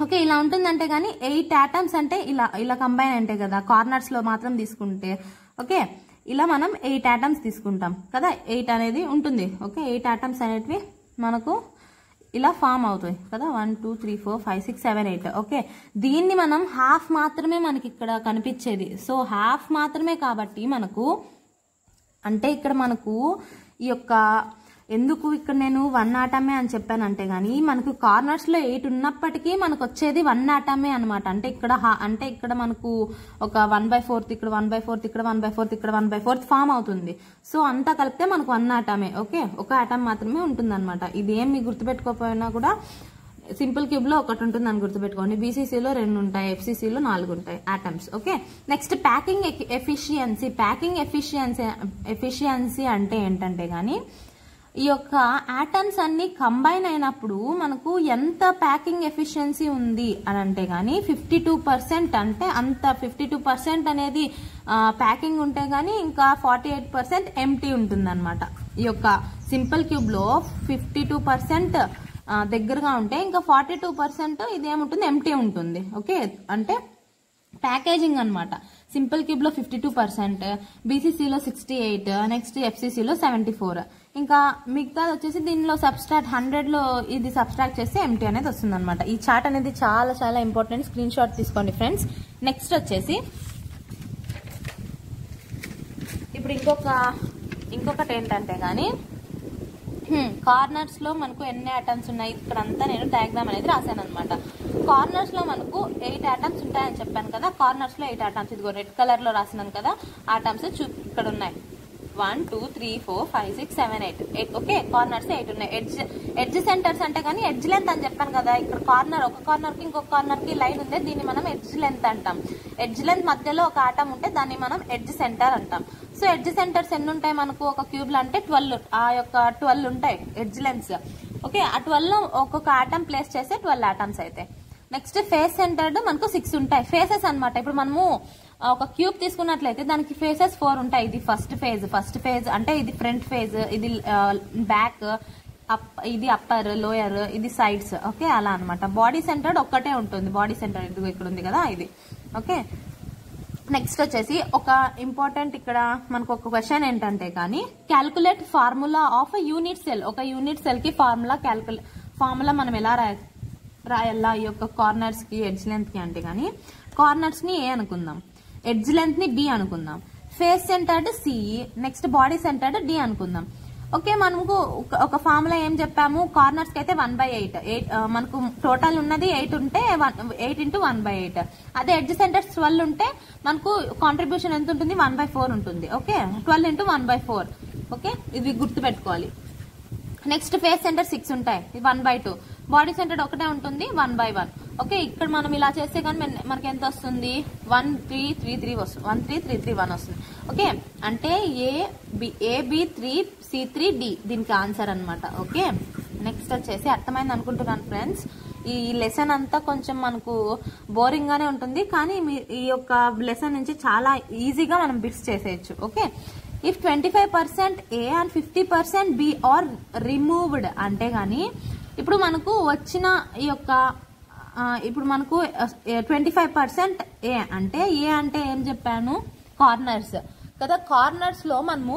ఓకే, ఇలా ఉంటుందంటే గానీ 8 ఆటమ్స్ అంటే ఇలా కంబైన్ అంటే కదా, కార్నర్స్ లో మాత్రం తీసుకుంటే. ఓకే, ఇలా మనం 8 ఆటమ్స్ తీసుకుంటాం కదా, 8 అనేది ఉంటుంది. ఓకే, 8 ఆటమ్స్ అనేటివి మనకు ఇలా ఫామ్ అవుతాయి కదా, 1 2 3 4 5 6 7 8. ఓకే, దీన్ని మనం హాఫ్ మాత్రమే మనకి ఇక్కడ కనిపించేది. సో హాఫ్ మాత్రమే కాబట్టి మనకు అంటే ఇక్కడ మనకు ఈ యొక్క ఎందుకు ఇక్కడ నేను 1 ఆటమే అని చెప్పానంటే గానీ, మనకు కార్నర్స్ లో 8 ఉన్నప్పటికీ మనకు వచ్చేది 1 ఆటమే అనమాట. అంటే ఇక్కడ మనకు ఒక 1/4, ఇక్కడ 1/4, ఇక్కడ 1/4, ఇక్కడ 1/4 ఫామ్ అవుతుంది. సో అంతా కలిపితే మనకు 1 ఆటమే. ఓకే, ఒక ఆటమ్ మాత్రమే ఉంటుంది అనమాట. ఇది ఏమి గుర్తుపెట్టుకోకపోయినా కూడా సింపుల్ క్యూబ్ లో ఒకటి ఉంటుంది అని గుర్తుపెట్టుకోండి. బీసీసీలో 2 ఉంటాయి, ఎఫ్సీసీలో 4 ఉంటాయి atoms. Okay, next packing efficiency. Packing efficiency అంటే ఏంటంటే గానీ, ఈ యొక్క ఆటమ్స్ అన్ని కంబైన్ అయినప్పుడు మనకు ఎంత ప్యాకింగ్ ఎఫిషియన్సీ ఉంది అని అంటే గానీ 52%. అంటే అంత 52% అనేది ప్యాకింగ్ ఉంటే గానీ ఇంకా 48% ఎంటీ ఉంటుంది అనమాట. ఈ యొక్క సింపుల్ క్యూబ్ లో 52% దగ్గరగా ఉంటే ఇంకా 42% ఇదేముంటుంది, ఎంటీ ఉంటుంది. ఓకే, అంటే ప్యాకేజింగ్ అనమాట. సింపుల్ క్యూబ్ లో 52%, బీసీసీలో 68, నెక్స్ట్ ఎఫ్సీసీలో 74. ఇంకా మిగతాది వచ్చేసి దీనిలో సబ్స్ట్రాక్ట్ 100 లో ఇది సబ్స్ట్రాక్ట్ చేస్తే ఎంటీ అనేది వస్తుంది అనమాట. ఈ చార్ట్ అనేది చాలా చాలా ఇంపార్టెంట్, స్క్రీన్ షాట్ తీసుకోండి ఫ్రెండ్స్. నెక్స్ట్ వచ్చేసి ఇప్పుడు ఇంకొకటి ఏంటంటే గానీ, కార్నర్స్ లో మనకు ఎన్ని ఆటమ్స్ ఉన్నాయి, ఇక్కడంతా నేను డయాగ్రామ్ అనేది రాశాను అనమాట. కార్నర్స్ లో మనకు 8 ఆటమ్స్ ఉంటాయని చెప్పాను కదా. కార్నర్స్ లో 8 ఆటమ్స్, ఇదిగో రెడ్ కలర్ లో రాసినాను కదా ఆటమ్స్ ఇక్కడ ఉన్నాయి. 1 2 3 4 5 6 7 8. ఓకే, కార్నర్స్ 8 ఉన్నాయి. ఎడ్జ్ సెంటర్స్ అంటే కానీ ఎడ్జ్ లెంత్ అని చెప్పాను కదా. ఇక్కడ ఒక కార్నర్ కి ఇంకొక కార్నర్ కి లైన్ ఉంది, దీన్ని మనం ఎడ్జ్ లెంత్ అంటాం. ఎడ్జ్ లెంత్ మధ్యలో ఒక ఆటమ్ ఉంటే దాన్ని మనం ఎడ్జ్ సెంటర్ అంటాం. సో ఎడ్జ్ సెంటర్స్ ఎన్ని ఉంటాయి మనకు ఒక క్యూబ్ లో అంటే 12. ఆ యొక్క 12 ఉంటాయి ఎడ్జ్ లెంత్స్. ఓకే, ఆ 12 ఒక్కొక్క ఆటమ్ ప్లేస్ చేస్తే 12 ఆటమ్స్ అయితే. నెక్స్ట్ ఫేస్ సెంటర్డ్ మనకు 6 ఉంటాయి. ఫేసెస్ అనమాట. ఇప్పుడు మనము ఒక క్యూబ్ తీసుకున్నట్లయితే దానికి ఫేసెస్ 4 ఉంటాయి. ఇది ఫస్ట్ ఫేజ్ అంటే ఇది ఫ్రంట్ ఫేజ్, ఇది బ్యాక్, ఇది అప్పర్, లోయర్, ఇది సైడ్స్. ఓకే, అలా అనమాట. బాడీ సెంటర్డ్ ఒక్కటే ఉంటుంది. బాడీ సెంటర్ ఇది ఇక్కడ ఉంది కదా, ఇది. ఓకే, నెక్స్ట్ వచ్చేసి ఒక ఇంపార్టెంట్ ఇక్కడ మనకు ఒక క్వశ్చన్ ఏంటంటే కానీ, calculate formula of unit cell. ఒక యూనిట్ సెల్ కి ఫార్ములా మనం ఎలా రాయాలా ఈ యొక్క కార్నర్స్ కి ఎడ్జ్ లెంత్ కి అంటే గానీ, కార్నర్స్ ని ఏ అనుకుందాం, ఎడ్జ్ లెంత్ ని బి అనుకుందాం, face centred C, next body centred D అనుకుందాం. ఓకే, మనకు ఒక ఫార్ములా ఏం చెప్పాము, కార్నర్స్ కి అయితే 1/8. మనకు టోటల్ ఉన్నది 8 ఉంటే 8 × 1/8. అదే ఎడ్జ్ సెంటర్స్ 12 ఉంటే మనకు కాంట్రిబ్యూషన్ ఎంత ఉంటుంది, 1/4 ఉంటుంది. ఓకే, 12 × 1/4. ఓకే, ఇది గుర్తు పెట్టుకోవాలి. నెక్స్ట్ ఫేస్ సెంటర్ 6 ఉంటాయి, 1/2. బాడీ సెంటర్ ఒకటే ఉంటుంది, 1/1. ఓకే, ఇక్కడ మనం ఇలా చేస్తే కానీ మనకి ఎంత వస్తుంది, 1333 వస్తుంది, 13331 వస్తుంది. ఓకే, అంటే AB3C3D దీనికి ఆన్సర్ అనమాట. ఓకే, నెక్స్ట్ వచ్చేసి అర్థమైంది అనుకుంటున్నాను ఫ్రెండ్స్. ఈ లెసన్ అంతా కొంచెం మనకు బోరింగ్ గానే ఉంటుంది, కానీ ఈ యొక్క లెసన్ నుంచి చాలా ఈజీగా మనం బిట్స్ చేసేయచ్చు. Okay, if 25% A and 50% B are removed అంటే గానీ, ఇప్పుడు మనకు వచ్చిన ఈ యొక్క ఇప్పుడు మనకు 25% A అంటే ఏం చెప్పాను, కార్నర్స్. కదా. కార్నర్స్ లో మనము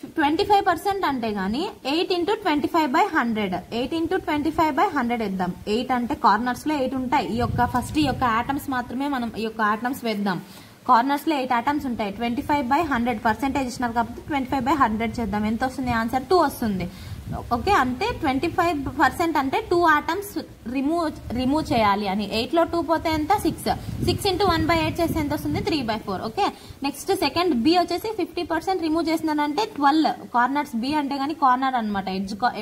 25% అంటే గానీ 8 × 25/100 8 × 25/100 వేద్దాం. 8 అంటే కార్నర్స్ లో 8 ఉంటాయి. ఈ యొక్క ఆటమ్స్ మాత్రమే మనం ఈ యొక్క ఆటమ్స్ వేద్దాం. కార్నర్స్ లో 8 ఆటమ్స్ ఉంటాయి. 25/100 పర్సెంటేజ్ ఇచ్చినారు కాబట్టి 25/100 చేద్దాం. ఎంత వస్తుంది ఆన్సర్? 2 వస్తుంది. ఓకే, అంటే 25% అంటే 2 ఆటమ్స్ రిమూవ్ చేయాలి అని. 8 లో 2 పోతే ఎంత? 6 × 1/8 చేస్తే ఎంత వస్తుంది? 3/4. ఓకే, నెక్స్ట్ సెకండ్ బి వచ్చేసి 50% రిమూవ్ చేసినారంటే 12 కార్నర్స్. బి అంటే గానీ కార్నర్ అనమాట,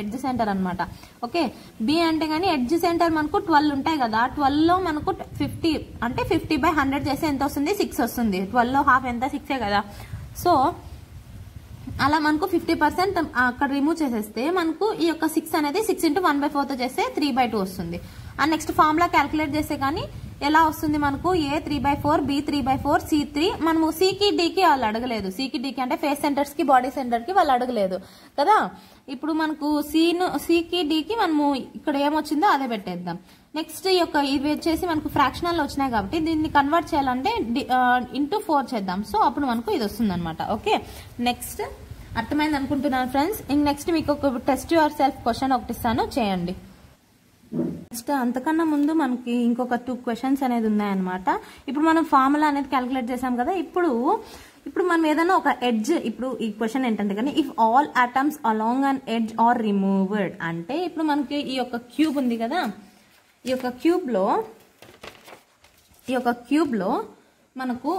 ఎడ్జ్ సెంటర్ అనమాట. ఓకే, బి అంటే గానీ ఎడ్జ్ సెంటర్ మనకు 12 ఉంటాయి కదా. 12 లో మనకు 50 అంటే 50/100 చేస్తే ఎంత వస్తుంది? 6 వస్తుంది. 12 లో హాఫ్ ఎంత? 6 కదా. సో అలా మనకు 50% అక్కడ రిమూవ్ చేసేస్తే మనకు ఈ యొక్క 6 అనేది 6 × 1/4 తో చేస్తే 3/2 వస్తుంది. అండ్ నెక్స్ట్ ఫార్ములా క్యాలిక్యులేట్ చేస్తే కానీ ఎలా వస్తుంది మనకు? ఏ 3/4, బి 3/4, సి 3. మనము సికి డికి వాళ్ళు అడగలేదు. సికి డికి అంటే ఫేస్ సెంటర్స్ కి బాడీ సెంటర్ కి వాళ్ళు అడగలేదు కదా. ఇప్పుడు మనకు సికి డికి మనము ఇక్కడ ఏమొచ్చిందో అదే పెట్టేద్దాం. నెక్స్ట్ ఈ యొక్క ఇవి వచ్చేసి మనకు ఫ్రాక్షనల్ వచ్చినాయి కాబట్టి దీన్ని కన్వర్ట్ చేయాలంటే ఇంటూ 4 చేద్దాం. సో అప్పుడు మనకు ఇది వస్తుంది అనమాట. ఓకే, నెక్స్ట్ అర్థమైంది అనుకుంటున్నాను ఫ్రెండ్స్. నెక్స్ట్ మీకు ఒక టెస్ట్ యువర్ సెల్ఫ్ క్వశ్చన్ ఒకటి ఇస్తాను, చేయండి. నెక్స్ట్ అంతకన్నా ముందు మనకి ఇంకొక 2 క్వశ్చన్స్ అనేది ఉన్నాయన్నమాట. ఇప్పుడు మనం ఫార్ములా అనేది క్యాలిక్యులేట్ చేసాం కదా. ఇప్పుడు మనం ఏదైనా ఒక ఎడ్జ్, ఇప్పుడు ఈ క్వశ్చన్ ఏంటంటే కానీ if all atoms along an edge are removed అంటే ఇప్పుడు మనకి ఈ యొక్క క్యూబ్ ఉంది కదా. ఈ యొక్క క్యూబ్ లో మనకు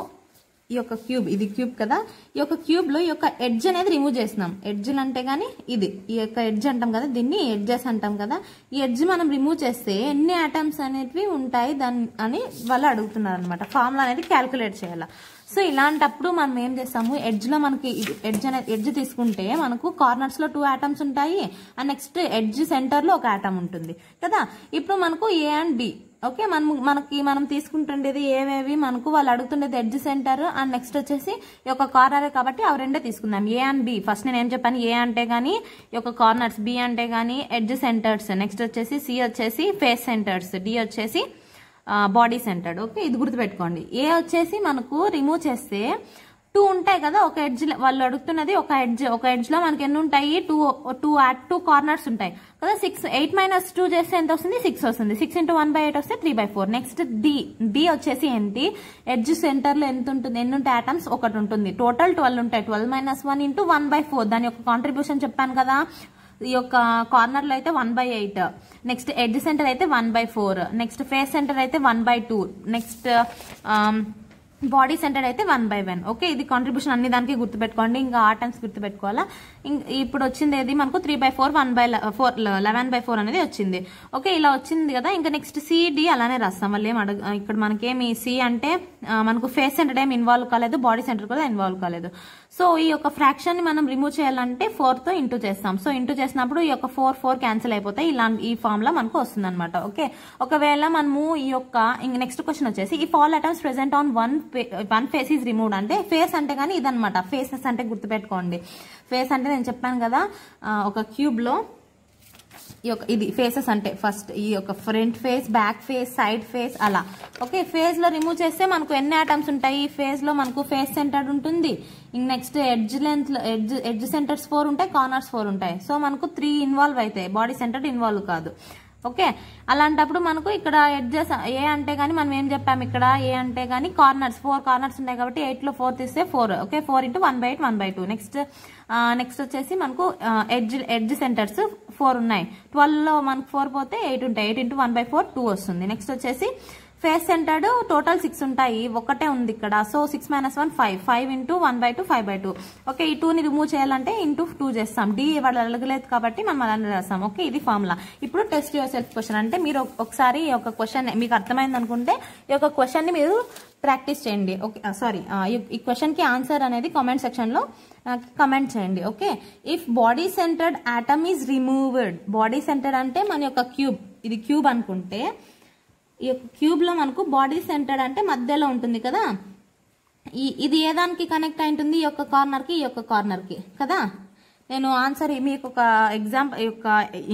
ఈ యొక్క క్యూబ్, ఇది క్యూబ్ కదా. ఈ యొక్క క్యూబ్ లో ఈ యొక్క ఎడ్జ్ అనేది రిమూవ్ చేసినాం. ఎడ్జ్లు అంటే గానీ ఇది ఈ యొక్క ఎడ్జ్ అంటాం కదా, దీన్ని ఎడ్జెస్ అంటాం కదా. ఈ ఎడ్జ్ మనం రిమూవ్ చేస్తే ఎన్ని ఆటమ్స్ అనేవి ఉంటాయి దాని అని వాళ్ళు అడుగుతున్నారు అనమాట. ఫార్ములా అనేది క్యాలిక్యులేట్ చేయాలి. సో ఇలాంటప్పుడు మనం ఏం చేస్తాము? ఎడ్జ్ లో మనకి ఎడ్జ్ తీసుకుంటే మనకు కార్నర్స్ లో 2 ఆటమ్స్ ఉంటాయి. అండ్ నెక్స్ట్ ఎడ్జ్ సెంటర్ లో ఒక ఆటమ్ ఉంటుంది కదా. ఇప్పుడు మనకు ఏ అండ్ బి. ఓకే, మనం తీసుకుంటుండేది ఏవేవి? మనకు వాళ్ళు అడుగుతుండేది ఎడ్జ్ సెంటర్ అండ్ నెక్స్ట్ వచ్చేసి ఈ యొక్క కార్నర్ కాబట్టి అవి రెండే తీసుకుందాం. ఏ అండ్ బి. ఫస్ట్ నేను ఏం చెప్పాను? ఏ అంటే గానీ ఈ యొక్క కార్నర్స్, బి అంటే గానీ ఎడ్జ్ సెంటర్స్, నెక్స్ట్ వచ్చేసి సి వచ్చేసి ఫేస్ సెంటర్స్, డి వచ్చేసి బాడీ సెంటర్డ్. ఓకే, ఇది గుర్తుపెట్టుకోండి. ఏ వచ్చేసి మనకు రిమూవ్ చేస్తే 2 ఉంటాయి కదా. ఒక ఎడ్జ్ వాళ్ళు అడుగుతున్నది ఒక ఎడ్జ్ లో మనకి ఎన్ని ఉంటాయి? 2 కార్నర్స్ ఉంటాయి కదా. 8 - 2 చేస్తే ఎంత వస్తుంది? 6 వస్తుంది. 6 × 1/8 వస్తే 3/4. నెక్స్ట్ డి వచ్చేసి ఏంటి? ఎడ్జ్ సెంటర్ లో ఎంత ఉంటుంది? ఎన్ని ఉంటాయి ఆటమ్స్? 1 ఉంటుంది. టోటల్ 12 ఉంటాయి. 12 - 1 × 1/4 దాని యొక్క కాంట్రిబ్యూషన్ చెప్పాను కదా. ఈ యొక్క కార్నర్ లో అయితే 1/8, నెక్స్ట్ ఎడ్జ్ సెంటర్ అయితే 1/4, నెక్స్ట్ ఫేస్ సెంటర్ అయితే 1/2, నెక్స్ట్ బాడీ సెంటర్ అయితే 1/1. ఓకే, ఇది కాంట్రిబ్యూషన్ అన్ని దానికి గుర్తుపెట్టుకోండి. ఇంకా ఆటమ్స్ గుర్తుపెట్టుకోవాలా. ఇప్పుడు వచ్చింది ఏది మనకు? 3/4, 1/4, 11/4 అనేది వచ్చింది. ఓకే, ఇలా వచ్చింది కదా. ఇంకా నెక్స్ట్ సిడి అలానే రాస్తాం. వాళ్ళు ఏం ఇక్కడ మనకేమి సి అంటే మనకు ఫేస్ సెంటర్ ఏమి ఇన్వాల్వ్ కాలేదు, బాడీ సెంటర్ కూడా ఇన్వాల్వ్ కాలేదు. సో ఈ యొక్క ఫ్రాక్షన్ ని మనం రిమూవ్ చేయాలంటే 4 తో ఇంటూ చేస్తాం. సో ఇంటూ చేసినప్పుడు ఈ యొక్క 4 క్యాన్సిల్ అయిపోతాయి. ఈ ఫార్ములా మనకు వస్తుంది అనమాట. ఓకే, ఒకవేళ మనము ఈ యొక్క నెక్స్ట్ క్వశ్చన్ వచ్చేసి if all items present on one face is removed అంటే ఫేస్ అంటే కానీ ఇదనమాట. ఫేసెస్ అంటే గుర్తుపెట్టుకోండి. ఫేస్ అంటే నేను చెప్పాను కదా ఒక క్యూబ్ లో ఇది ఫేసెస్ అంటే ఫస్ట్ ఈ యొక్క front face, back face, side face అలా. ఓకే, ఫేస్ లో రిమూవ్ చేస్తే మనకు ఎన్ని ఆటమ్స్ ఉంటాయి? ఫేస్ లో మనకు ఫేస్ సెంటర్ ఉంటుంది. నెక్స్ట్ ఎడ్జ్ లెంత్ లో ఎడ్జ్ సెంటర్స్ 4 ఉంటాయి, కార్నర్స్ 4 ఉంటాయి. సో మనకు 3 ఇన్వాల్వ్ అవుతాయి, బాడీ సెంటర్ ఇన్వాల్వ్ కాదు. ఓకే, అలాంటప్పుడు మనకు ఇక్కడ ఎడ్జెస్ ఏ అంటే గానీ మనం ఏం చెప్పాము? ఇక్కడ ఏ అంటే గానీ కార్నర్స్ 4 కార్నర్స్ ఉన్నాయి కాబట్టి 8 లో 4 తీస్తే 4. ఓకే, 4 × 1/8, 1/2. నెక్స్ట్ వచ్చేసి మనకు ఎడ్జ్ సెంటర్స్ 4 ఉన్నాయి. 12 లో మనకు 4 పోతే 8 ఉంటాయి. 8 × 1/4, 2 వస్తుంది. నెక్స్ట్ వచ్చేసి ఫేస్ సెంటర్డ్ టోటల్ 6 ఉంటాయి, ఒకటే ఉంది ఇక్కడ. సో 6 - 1 5, 5 × 1/2, 5/2. ఓకే, ఈ 2 ని రిమూవ్ చేయాలంటే ఇంటూ 2 చేస్తాం. డి వాళ్ళు అడగలేదు కాబట్టి మనం అలానే రాస్తాం. ఓకే, ఇది ఫార్ములా. ఇప్పుడు టెస్ట్ యువర్ సెల్ఫ్ క్వశ్చన్ అంటే మీరు ఒకసారి ఈ యొక్క క్వశ్చన్ మీకు అర్థమైంది అనుకుంటే ఈ యొక్క క్వశ్చన్ ని మీరు ప్రాక్టీస్ చేయండి. ఓకే, సారీ, ఈ క్వశ్చన్ కి ఆన్సర్ అనేది కామెంట్ సెక్షన్ లో కమెంట్ చేయండి. Okay, if body centred atom is removed, body centre అంటే మన యొక్క క్యూబ్, ఇది క్యూబ్ అనుకుంటే ఈ యొక్క క్యూబ్ లో మనకు బాడీ సెంటర్డ్ అంటే మధ్యలో ఉంటుంది కదా. ఇది ఏ దానికి కనెక్ట్ అయి ఉంటుంది? ఈ యొక్క కార్నర్ కి, ఈ యొక్క కార్నర్ కి కదా. నేను ఆన్సర్ మీకు ఒక ఎగ్జాంపుల్ యొక్క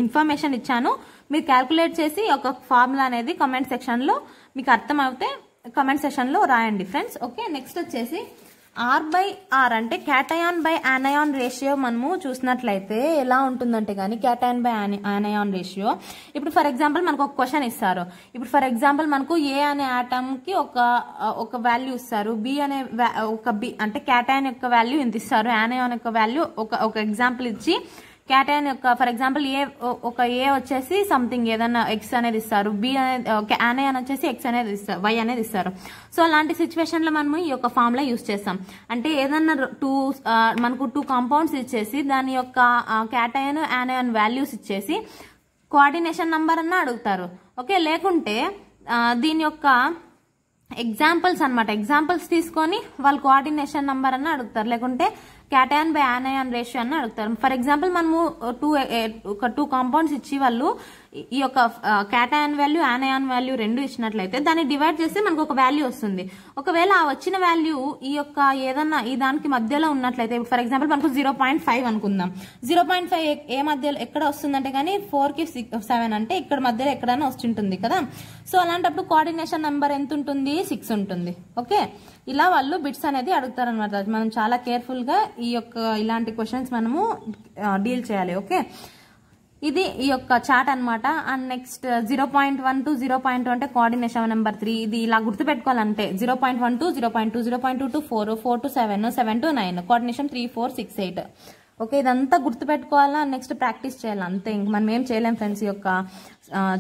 ఇన్ఫర్మేషన్ ఇచ్చాను. మీరు క్యాల్కులేట్ చేసి ఒక ఫార్ములా అనేది కమెంట్ సెక్షన్ లో మీకు అర్థం అవుతే కమెంట్ సెక్షన్ లో రాయండి ఫ్రెండ్స్. ఓకే, నెక్స్ట్ వచ్చేసి R/R అంటే క్యాటయాన్ బై ఆనయాన్ రేషియో మనము చూసినట్లయితే ఎలా ఉంటుందంటే కానీ క్యాటయాన్ బై ఆనయాన్ రేషియో ఇప్పుడు ఫర్ ఎగ్జాంపుల్ మనకు ఒక క్వశ్చన్ ఇస్తారు. ఇప్పుడు ఫర్ ఎగ్జాంపుల్ మనకు ఏ అనే ఆటమ్ కి ఒక వాల్యూ ఇస్తారు, బి అనే అంటే క్యాటయాన్ యొక్క వాల్యూ ఇంత ఇస్తారు, ఆనయాన్ యొక్క వాల్యూ ఒక ఎగ్జాంపుల్ ఇచ్చి క్యాటయాన్ యొక్క ఫర్ ఎగ్జాంపుల్ ఏ వచ్చేసి సంథింగ్ ఏదన్నా ఎక్స్ అనేది ఇస్తారు, బి అనేది ఆనయాన్ వచ్చేసి ఎక్స్ అనేది ఇస్తారు, వై అనేది ఇస్తారు. సో అలాంటి సిచ్యువేషన్ లో మనము ఈ యొక్క ఫార్ములా యూజ్ చేస్తాం. అంటే ఏదన్నా మనకు 2 కాంపౌండ్స్ ఇచ్చేసి దాని యొక్క క్యాటయాన్ ఆనయాన్ వాల్యూస్ ఇచ్చేసి కోఆర్డినేషన్ నంబర్ అన్న అడుగుతారు. ఓకే, లేకుంటే దీని యొక్క ఎగ్జాంపుల్స్ అన్నమాట, ఎగ్జాంపుల్స్ తీసుకొని వాళ్ళు కోఆర్డినేషన్ నంబర్ అన్న అడుగుతారు, లేకుంటే క్యాటయాన్ బై ఆనయాన్ రేషియో అని అడుగుతారు. ఫర్ ఎగ్జాంపుల్ మనము 2 కాంపౌండ్స్ ఇచ్చి వాళ్ళు ఈ యొక్క క్యాటయాన్ వాల్యూ ఆనయాన్ వాల్యూ రెండు ఇచ్చినట్లయితే దాన్ని డివైడ్ చేస్తే మనకు ఒక వాల్యూ వస్తుంది. ఒకవేళ ఆ వచ్చిన వాల్యూ ఈ యొక్క ఏదన్నా ఈ దానికి మధ్యలో ఉన్నట్లయితే ఫర్ ఎగ్జాంపుల్ మనకు 0.5 అనుకుందాం. 0.5 ఏ మధ్యలో ఎక్కడ వస్తుందంటే కానీ 4కి 7 అంటే ఇక్కడ మధ్యలో ఎక్కడైనా వస్తుంటుంది కదా. సో అలాంటప్పుడు కోఆర్డినేషన్ నెంబర్ ఎంత ఉంటుంది, 6 ఉంటుంది. ఓకే, ఇలా వాళ్ళు బిట్స్ అనేది అడుగుతారు అనమాట. మనం చాలా కేర్ఫుల్ గా ఈ యొక్క ఇలాంటి క్వశ్చన్స్ మనము డీల్ చేయాలి. ఓకే, ఇది ఈ యొక్క చార్ట్ అనమాట. అండ్ నెక్స్ట్ 0.1 to 0.2 అంటే కోఆర్డినేషన్ నెంబర్ 3. ఇది ఇలా గుర్తుపెట్టుకోవాలంటే 0.1 to 0.2, 0.2 to 4, 4 to 7, 7 to 9, coordination 3, 4, 6, 8. Okay, ఇదంతా గుర్తుపెట్టుకోవాలా, నెక్స్ట్ ప్రాక్టీస్ చేయాలి అంతే. ఇంక మనం ఏం చేయలేం ఫ్రెండ్స్. ఈ యొక్క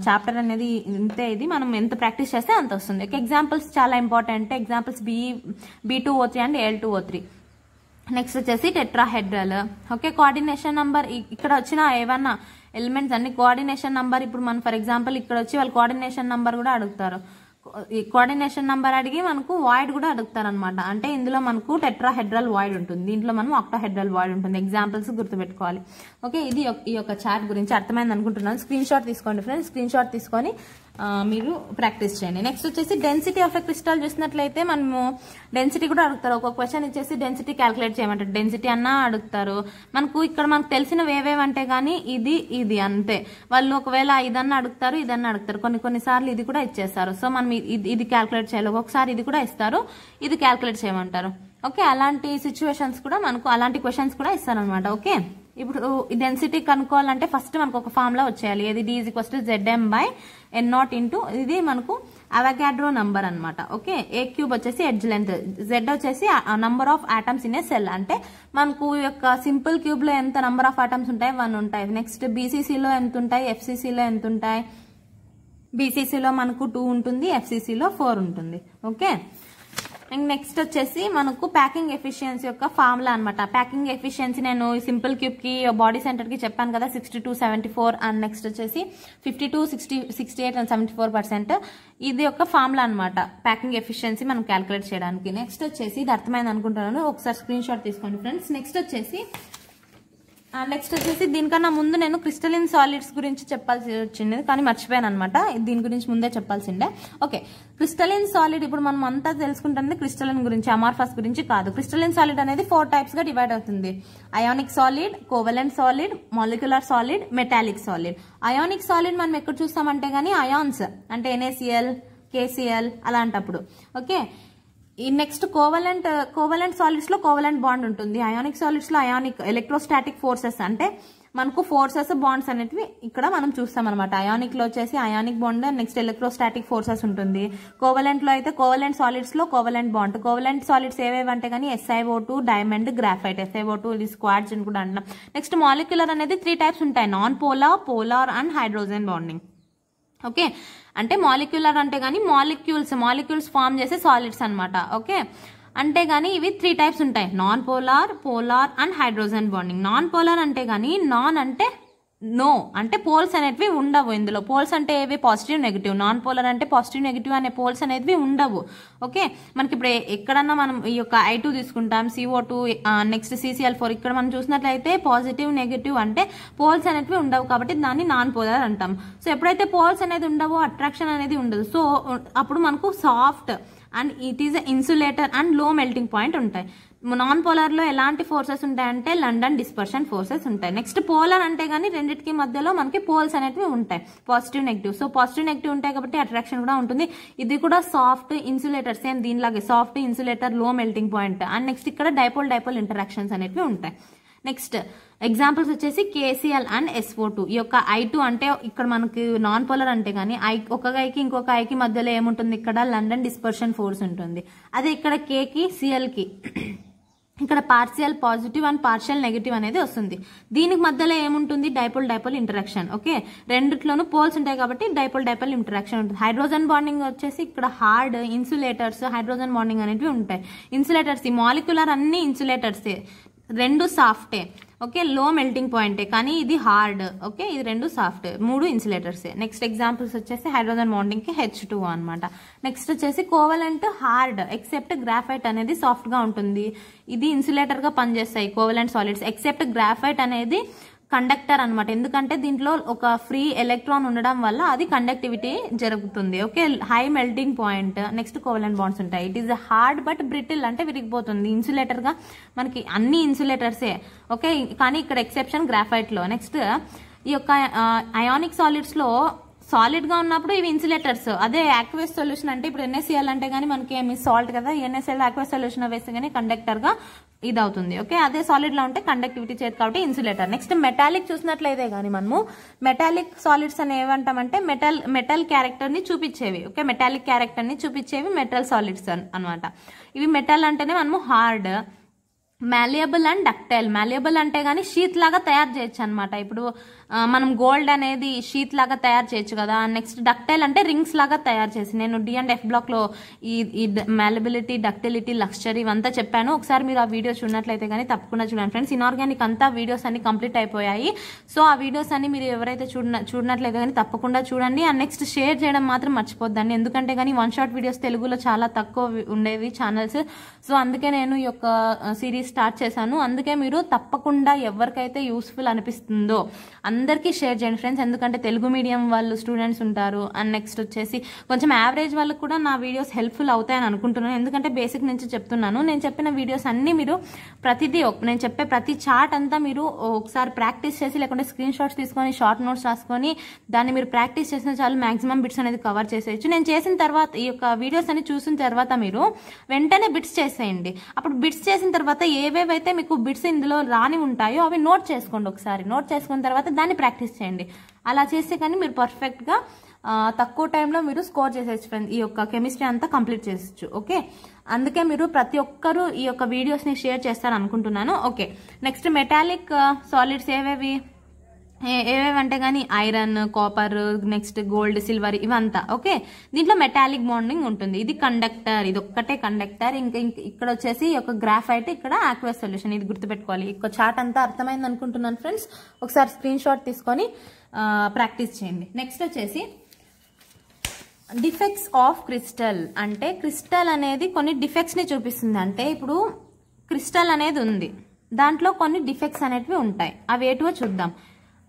చాప్టర్ అనేది ఇంతే, ఇది మనం ఎంత ప్రాక్టీస్ చేస్తే అంత వస్తుంది. ఓకే, ఎగ్జాంపుల్స్ చాలా important. Examples B2O3 and L2O3. Next వచ్చేసి టెట్రాహెడ్రల్. ఓకే, కోఆర్డినేషన్ నంబర్ ఇక్కడ వచ్చిన ఏమన్నా ఎలిమెంట్స్ అన్ని కోఆర్డినేషన్ నంబర్. ఇప్పుడు మనం ఫర్ ఎగ్జాంపుల్ ఇక్కడ వచ్చి వాళ్ళు కోఆర్డినేషన్ నంబర్ కూడా అడుగుతారు. ఈ కోఆర్డినేషన్ నంబర్ అడిగి మనకు వాయిడ్ కూడా అడుగుతారు అనమాట. అంటే ఇందులో మనకు టెట్రాహెడ్రల్ వాయిడ్ ఉంటుంది, దీంట్లో మనం ఆక్టాహెడ్రల్ వాయిడ్ ఉంటుంది. ఎగ్జాంపుల్స్ గుర్తుపెట్టుకోవాలి. ఓకే, ఇది ఈ యొక్క చార్ట్ గురించి అర్థమైంది అనుకుంటున్నాను. స్క్రీన్ షాట్ తీసుకోండి ఫ్రెండ్స్, స్క్రీన్ షాట్ తీసుకొని మీరు ప్రాక్టీస్ చేయండి. నెక్స్ట్ వచ్చేసి డెన్సిటీ ఆఫ్ ఎ క్రిస్టల్ చూసినట్లయితే మనము డెన్సిటీ కూడా అడుగుతారు. ఒక క్వశ్చన్ ఇచ్చేసి డెన్సిటీ క్యాలిక్యులేట్ చేయమంటారు, డెన్సిటీ అన్నా అడుగుతారు. ఇక్కడ మనకు తెలిసినవి ఏవేవంటే కానీ ఇది అంతే. వాళ్ళు ఒకవేళ ఇదన్నా అడుగుతారు, ఇదన్నా అడుగుతారు, కొన్నిసార్లు ఇది కూడా ఇచ్చేస్తారు. సో మనం ఇది క్యాలిక్యులేట్ చేయాలి, ఒకసారి ఇది కూడా ఇస్తారు, ఇది క్యాలిక్యులేట్ చేయమంటారు. ఓకే, అలాంటి సిచ్యువేషన్స్ కూడా మనకు అలాంటి క్వశ్చన్స్ కూడా ఇస్తారనమాట. ఓకే, ఇప్పుడు డెన్సిటీ కనుక్కోవాలంటే ఫస్ట్ మనకు ఒక ఫార్ములా వచ్చేయాలి. ఏది D = Zm/n0 ఇంటూ ఇది మనకు అవగాడ్రో నంబర్ అనమాట. ఓకే, A³ వచ్చేసి ఎడ్జ్ లెంత్, Z వచ్చేసి number of atoms in a cell. అంటే మనకు యొక్క సింపుల్ క్యూబ్ లో ఎంత నంబర్ ఆఫ్ ఆటమ్స్ ఉంటాయి, 1 ఉంటాయి. నెక్స్ట్ BCCలో ఎంత ఉంటాయి, FCCలో ఎంత ఉంటాయి. BCCలో మనకు 2 ఉంటుంది, FCCలో 4 ఉంటుంది. ఓకే, నెక్స్ట్ వచ్చేసి మనకు ప్యాకింగ్ ఎఫిషియన్సీ యొక్క ఫార్ములా అనమాట. ప్యాకింగ్ ఎఫిషియన్సీ నేను సింపుల్ క్యూబ్ కి బాడీ సెంటర్ కి చెప్పాను కదా, 62-74. అండ్ నెక్స్ట్ వచ్చేసి 52-68 and 74%. ఇది ఒక ఫార్ములా అనమాట ప్యాకింగ్ ఎఫిషియన్సీ మనం క్యాలిక్యులేట్ చేయడానికి. నెక్స్ట్ వచ్చేసి ఇది అర్థమైంది అనుకుంటున్నాను, ఒకసారి స్క్రీన్ షాట్ తీసుకోండి ఫ్రెండ్స్. నెక్స్ట్ వచ్చేసి దీనికన్నా ముందు నేను క్రిస్టలిన్ సాలిడ్స్ గురించి చెప్పాల్సి వచ్చింది, కానీ మర్చిపోయాను అనమాట. దీని గురించి ముందే చెప్పాల్సిందే. ఓకే, క్రిస్టలిన్ సాలిడ్ ఇప్పుడు మనం అంతా తెలుసుకుంటుంది క్రిస్టలిన్ గురించి, అమార్ఫస్ గురించి కాదు. క్రిస్టలిన్ సాలిడ్ అనేది 4 టైప్స్ గా డివైడ్ అవుతుంది. Ionic solid, covalent solid, molecular solid, metallic solid. Ionic solid మనం ఎక్కడ చూస్తామంటే గానీ అయాన్స్ అంటే NaCl, KCl అలాంటప్పుడు. ఓకే, ఈ నెక్స్ట్ కోవలెంట్ సాలిడ్స్ లో కోవలెంట్ బాండ్ ఉంటుంది. అయానిక్ సాలిడ్స్ లో అయానిక్ ఎలక్ట్రోస్టాటిక్ ఫోర్సెస్ అంటే మనకు ఫోర్సెస్ బాండ్స్ అనేటివి ఇక్కడ మనం చూస్తాం అనమాట. అయానిక్ లో వచ్చేసి ionic bond, next electrostatic forces ఉంటుంది. కోవలెంట్ లో అయితే కోవలెంట్ సాలిడ్స్ లో కోవలెంట్ బాండ్. కోవలెంట్ సాలిడ్స్ ఏవేవంటే కానీ SiO2, డైమండ్, గ్రాఫైట్. SiO2 ఇది స్క్వాడ్స్ అని కూడా అంటున్నాం. నెక్స్ట్ మాలిక్యులర్ అనేది 3 టైప్స్ ఉంటాయి, non polar, polar and hydrogen bonding. Okay, అంటే మాలిక్యులర్ అంటే గానీ మాలిక్యూల్స్ ఫామ్ చేసే సాలిడ్స్ అనమాట. ఓకే, అంటే గానీ ఇవి 3 టైప్స్ ఉంటాయి, non polar, polar and hydrogen bonding. Non polar అంటే గానీ నాన్ అంటే నో, అంటే పోల్స్ అనేటివి ఉండవు ఇందులో. పోల్స్ అంటే ఏవి, పాజిటివ్ నెగిటివ్. నాన్ పోలార్ అంటే పాజిటివ్ నెగిటివ్ అనే పోల్స్ అనేవి ఉండవు. ఓకే, మనకి ఇప్పుడు ఎక్కడన్నా మనం ఈ యొక్క I2 తీసుకుంటాం, CO2, నెక్స్ట్ CCl4. ఇక్కడ మనం చూసినట్లయితే పాజిటివ్ నెగిటివ్ అంటే పోల్స్ అనేటివి ఉండవు, కాబట్టి దాన్ని నాన్ పోలార్ అంటాం. సో ఎప్పుడైతే పోల్స్ అనేది ఉండవో అట్రాక్షన్ అనేది ఉండదు. సో అప్పుడు మనకు soft and it is insulator and low melting point ఉంటాయి. నాన్ పోలార్ లో ఎలాంటి ఫోర్సెస్ ఉంటాయంటే లండన్ డిస్పర్షన్ ఫోర్సెస్ ఉంటాయి. నెక్స్ట్ పోలార్ అంటే గానీ రెండింటికి మధ్యలో మనకి పోల్స్ అనేవి ఉంటాయి, positive negative. So positive negative ఉంటాయి కాబట్టి అట్రాక్షన్ కూడా ఉంటుంది. ఇది కూడా సాఫ్ట్ ఇన్సులేటర్, సేమ్ దీనిలాగే soft insulator, low melting point. And next ఇక్కడ డైపోల్ డైపోల్ ఇంటరాక్షన్స్ అనేవి ఉంటాయి. నెక్స్ట్ ఎగ్జాంపుల్స్ వచ్చేసి KCl అండ్ SO2. ఈ యొక్క I2 అంటే ఇక్కడ మనకి నాన్ పోలర్ అంటే గానీ ఒక ఐకి ఇంకొక ఐకి మధ్యలో ఏముంటుంది, ఇక్కడ లండన్ డిస్పర్షన్ ఫోర్స్ ఉంటుంది. అదే ఇక్కడ K కి Cl కి ఇక్కడ partial positive and partial negative అనేది వస్తుంది. దీనికి మధ్యలో ఏముంటుంది, డైపోల్ డైపోల్ ఇంటరాక్షన్. ఓకే, రెండిట్లోనూ పోల్స్ ఉంటాయి కాబట్టి డైపోల్ డైపోల్ ఇంటరాక్షన్ ఉంటుంది. హైడ్రోజన్ బాండింగ్ వచ్చేసి ఇక్కడ హార్డ్ ఇన్సులేటర్స్, హైడ్రోజన్ బాండింగ్ అనేవి ఉంటాయి. ఇన్సులేటర్స్, ఈ మాలిక్యులర్ అన్ని ఇన్సులేటర్సే, రెండు సాఫ్టే. ఓకే, లో మెల్టింగ్ పాయింటే కానీ ఇది హార్డ్. ఓకే, ఇది రెండు సాఫ్ట్, మూడు ఇన్సులేటర్సే. నెక్స్ట్ ఎగ్జాంపుల్స్ వచ్చేసి హైడ్రోజన్ బాండింగ్ కి H2 అనమాట. నెక్స్ట్ వచ్చేసి కోవలెంట్ హార్డ్ ఎక్సెప్ట్ గ్రాఫైట్ అనేది సాఫ్ట్ గా ఉంటుంది. ఇది ఇన్సులేటర్ గా పనిచేస్తాయి కోవలెంట్ సాలిడ్స్. ఎక్సెప్ట్ గ్రాఫైట్ అనేది కండక్టర్ అనమాట, ఎందుకంటే దీంట్లో ఒక ఫ్రీ ఎలక్ట్రాన్ ఉండడం వల్ల అది కండక్టివిటీ జరుగుతుంది. Okay, high melting point. Next covalent bonds ఉంటాయి. It is hard but brittle అంటే విరిగిపోతుంది. ఇన్సులేటర్ గా మనకి అన్ని ఇన్సులేటర్సే. ఓకే, కానీ ఇక్కడ ఎక్సెప్షన్ గ్రాఫైట్ లో. నెక్స్ట్ ఈ యొక్క అయానిక్ సాలిడ్స్ లో సాలిడ్ గా ఉన్నప్పుడు ఇవి ఇన్సులేటర్స్. అదే యాక్వస్ సొల్యూషన్ అంటే ఇప్పుడు NaCl అంటే గానీ మనకి ఏమి సాల్ట్ కదా, NaCl యాక్వస్ సొల్యూషన్ వేస్తే గానీ కండక్టర్ గా ఇది అవుతుంది. ఓకే, అదే సాలిడ్ లో ఉంటే కండక్టివిటీ చేతి కాబట్టి ఇన్సులేటర్. నెక్స్ట్ మెటాలిక్ చూసినట్లయితే గానీ మనము మెటాలిక్ సాలిడ్స్ అని ఏమంటామంటే మెటల్ క్యారెక్టర్ ని చూపించేవి. ఓకే, మెటాలిక్ క్యారెక్టర్ ని చూపించేవి మెటల్ సాలిడ్స్ అనమాట. ఇవి మెటల్ అంటేనే మనము hard, malleable and ductile. Malleable అంటే గానీ షీత్ లాగా తయారు చేయొచ్చు అనమాట. ఇప్పుడు మనం గోల్డ్ అనేది షీత్ లాగా తయారు చేయొచ్చు కదా. నెక్స్ట్ డక్టైల్ అంటే రింగ్స్ లాగా తయారు చేసి, నేను D&F బ్లాక్ లో ఈ మాల్యబిలిటీ, డక్టిలిటీ, లక్స్చర్ ఇవంతా చెప్పాను. ఒకసారి మీరు ఆ వీడియో చూడనట్లయితే కానీ తప్పకుండా చూడండి ఫ్రెండ్స్. ఇనార్గానిక్ అంతా వీడియోస్ అన్ని కంప్లీట్ అయిపోయాయి. సో ఆ వీడియోస్ అన్ని మీరు ఎవరైతే చూడనట్లయితే కానీ తప్పకుండా చూడండి. అండ్ నెక్స్ట్ షేర్ చేయడం మాత్రం మర్చిపోద్దండి, ఎందుకంటే కానీ వన్ షాట్ వీడియోస్ తెలుగులో చాలా తక్కువ ఉండేవి ఛానల్స్. సో అందుకే నేను ఈ యొక్క సిరీస్ స్టార్ట్ చేశాను. అందుకే మీరు తప్పకుండా ఎవరికైతే యూస్ఫుల్ అనిపిస్తుందో అందరికీ షేర్ చేయండి ఫ్రెండ్స్, ఎందుకంటే తెలుగు మీడియం వాళ్ళు స్టూడెంట్స్ ఉంటారు. అండ్ నెక్స్ట్ వచ్చేసి కొంచెం యావరేజ్ వాళ్ళకు కూడా నా వీడియోస్ హెల్ప్ఫుల్ అవుతాయని అనుకుంటున్నాను, ఎందుకంటే బేసిక్ నుంచి చెప్తున్నాను. నేను చెప్పిన వీడియోస్ అన్ని మీరు ప్రతిదీ, నేను చెప్పే ప్రతి చార్ట్ అంతా మీరు ఒకసారి ప్రాక్టీస్ చేసి, లేకుంటే స్క్రీన్ షాట్స్ తీసుకొని షార్ట్ నోట్స్ రాసుకొని దాన్ని మీరు ప్రాక్టీస్ చేసిన చాలు మాక్సిమం బిట్స్ అనేది కవర్ చేసేయచ్చు. నేను చేసిన తర్వాత ఈ యొక్క వీడియోస్ అన్ని చూసిన తర్వాత మీరు వెంటనే బిట్స్ చేసేయండి. అప్పుడు బిట్స్ చేసిన తర్వాత ఏవేవైతే మీకు బిట్స్ ఇందులో రాని ఉంటాయో అవి నోట్ చేసుకోండి. ఒకసారి నోట్ చేసుకున్న తర్వాత దాన్ని ప్రాక్టీస్ చేయండి. అలా చేస్తే కానీ మీరు పర్ఫెక్ట్ గా తక్కువ టైంలో మీరు స్కోర్ చేసేయచ్చు ఫ్రెండ్స్. ఈ యొక్క కెమిస్ట్రీ అంతా కంప్లీట్ చేసేయచ్చు. ఓకే, అందుకే మీరు ప్రతి ఒక్కరూ ఈ యొక్క వీడియోస్ ని షేర్ చేస్తారని అనుకుంటున్నాను. ఓకే, నెక్స్ట్ మెటాలిక్ సాలిడ్స్ ఏవేవంటే కానీ iron, copper, next gold, silver ఇవంతా. ఓకే, దీంట్లో మెటాలిక్ బాండింగ్ ఉంటుంది. ఇది కండక్టర్, ఇది ఒక్కటే కండక్టర్. ఇంకా ఇక్కడ వచ్చేసి ఒక గ్రాఫైట్, ఇక్కడ ఆక్వస్ సొల్యూషన్. ఇది గుర్తుపెట్టుకోవాలి. ఈ చార్ట్ అంతా అర్థమైంది అనుకుంటున్నాను ఫ్రెండ్స్. ఒకసారి స్క్రీన్ షాట్ తీసుకొని ప్రాక్టీస్ చేయండి. నెక్స్ట్ వచ్చేసి డిఫెక్ట్స్ ఆఫ్ క్రిస్టల్. అంటే క్రిస్టల్ అనేది కొన్ని డిఫెక్ట్స్ ని చూపిస్తుంది. అంటే ఇప్పుడు క్రిస్టల్ అనేది ఉంది, దాంట్లో కొన్ని డిఫెక్ట్స్ అనేటివి ఉంటాయి. అవి ఏటివో చూద్దాం.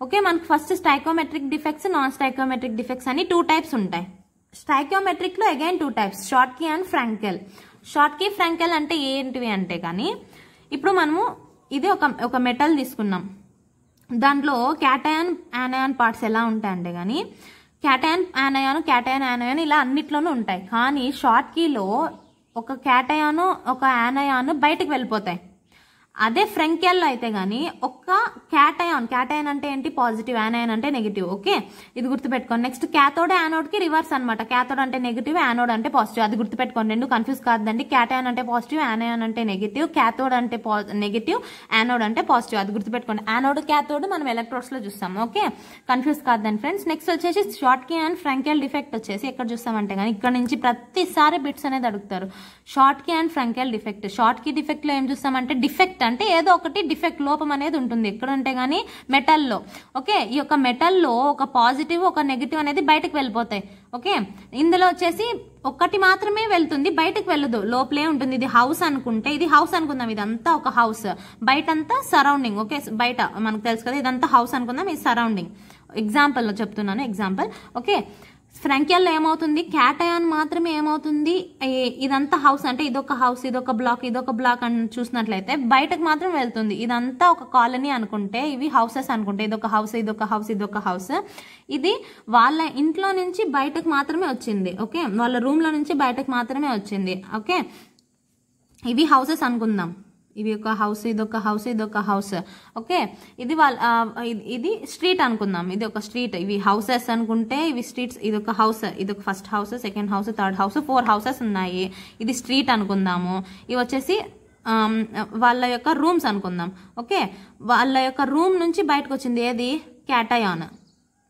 ఓకే, మనకు first stoichiometric defects, non stoichiometric defects అని 2 టైప్స్ ఉంటాయి. స్టైకోమెట్రిక్ లో again 2 types, షార్ట్కీ and Frankl. షార్ట్కీ, Frankl అంటే ఏంటివి అంటే కానీ ఇప్పుడు మనము ఇది ఒక మెటల్ తీసుకున్నాం, దాంట్లో క్యాటయాన్, యానయాన్ పార్ట్స్ ఎలా ఉంటాయంటే కానీ క్యాటయాన్ యానయాన్ ఇలా అన్నిట్లోనూ ఉంటాయి. కానీ షార్ట్కీలో ఒక క్యాటయాను, ఒక యానయాను బయటకు వెళ్ళిపోతాయి. అదే ఫ్రంకెల్లో అయితే గానీ ఒక క్యాటయాన్ అంటే ఏంటి, పాజిటివ్, యానయాన్ అంటే నెగిటివ్. ఓకే, ఇది గుర్తుపెట్టుకోండి. నెక్స్ట్ క్యాథోడ్, యానోడ్ కి రివర్స్ అనమాట. క్యాథోడ్ అంటే నెగిటివ్, యానోడ్ అంటే పాజిటివ్. అది గుర్తుపెట్టుకోండి, రెండు కన్ఫ్యూజ్ కాదండి. క్యాటయాన్ అంటే పాజిటివ్, యానయాన్ అంటే నెగిటివ్. క్యాథోడ్ అంటే నెగిటివ్, యానోడ్ అంటే పాజిటివ్. అది గుర్తుపెట్టుకోండి. యానోడ్, క్యాథోడ్ మనం ఎలక్ట్రోడ్స్ లో చూస్తాం. ఓకే, కన్ఫ్యూజ్ కాదండి ఫ్రెండ్స్. నెక్స్ట్ వచ్చేసి షార్ట్కీ అండ్ ఫ్రంకెల్ డిఫెక్ట్ వచ్చేసి ఎక్కడ చూస్తామంటే కానీ ఇక్కడ నుంచి ప్రతిసారి బిట్స్ అనేది అడుగుతారు. షార్ట్కీ అండ్ ఫ్రంకెల్ డిఫెక్ట్. షార్ట్కీ డిఫెక్ట్ లో ఏం చూస్తామంటే డిఫెక్ట్ అంటే ఏదో ఒకటి డిఫెక్ట్, లోపం అనేది ఉంటుంది. ఎక్కడ ఉంటే గానీ మెటల్లో. ఓకే, ఈ యొక్క మెటల్లో ఒక పాజిటివ్, ఒక నెగిటివ్ అనేది బయటకు వెళ్ళిపోతాయి. ఓకే, ఇందులో వచ్చేసి ఒక్కటి మాత్రమే వెళ్తుంది, బయటకు వెళ్ళదు, లోపలే ఉంటుంది. ఇది హౌస్ అనుకుంటే, ఇది హౌస్ అనుకుందాం, ఇదంతా ఒక హౌస్, బయటంతా సరౌండింగ్. ఓకే, బయట మనకు తెలుసు కదా, ఇదంతా హౌస్ అనుకుందాం, ఇది సరౌండింగ్. ఎగ్జాంపుల్ లో చెప్తున్నాను, ఎగ్జాంపుల్. ఓకే, ఫ్రాంకియల్లో ఏమవుతుంది, క్యాటయాన్ మాత్రమే ఏమవుతుంది, ఇదంతా హౌస్ అంటే ఇదొక హౌస్ ఇదొక బ్లాక్ అని చూసినట్లయితే బయటకు మాత్రం వెళ్తుంది. ఇదంతా ఒక కాలనీ అనుకుంటే, ఇవి హౌసెస్ అనుకుంటే, ఇదొక హౌస్, ఇది వాళ్ళ ఇంట్లో నుంచి బయటకు మాత్రమే వచ్చింది. ఓకే, వాళ్ళ రూమ్ లో నుంచి బయటకు మాత్రమే వచ్చింది. ఓకే, ఇవి హౌసెస్ అనుకుందాం. ఇవి ఒక హౌస్ ఇదొక హౌస్. ఓకే, ఇది స్ట్రీట్ అనుకుందాం. ఇది ఒక స్ట్రీట్, ఇవి హౌసెస్ అనుకుంటే ఇవి స్ట్రీట్స్. ఇది ఒక హౌస్, ఇదొక first house, second house, third house, 4 houses ఉన్నాయి. ఇది స్ట్రీట్ అనుకుందాము. ఇవి వచ్చేసి వాళ్ళ యొక్క రూమ్స్ అనుకుందాం. ఓకే, వాళ్ళ యొక్క రూమ్ నుంచి బయటకు వచ్చింది ఏది, క్యాటయాన్.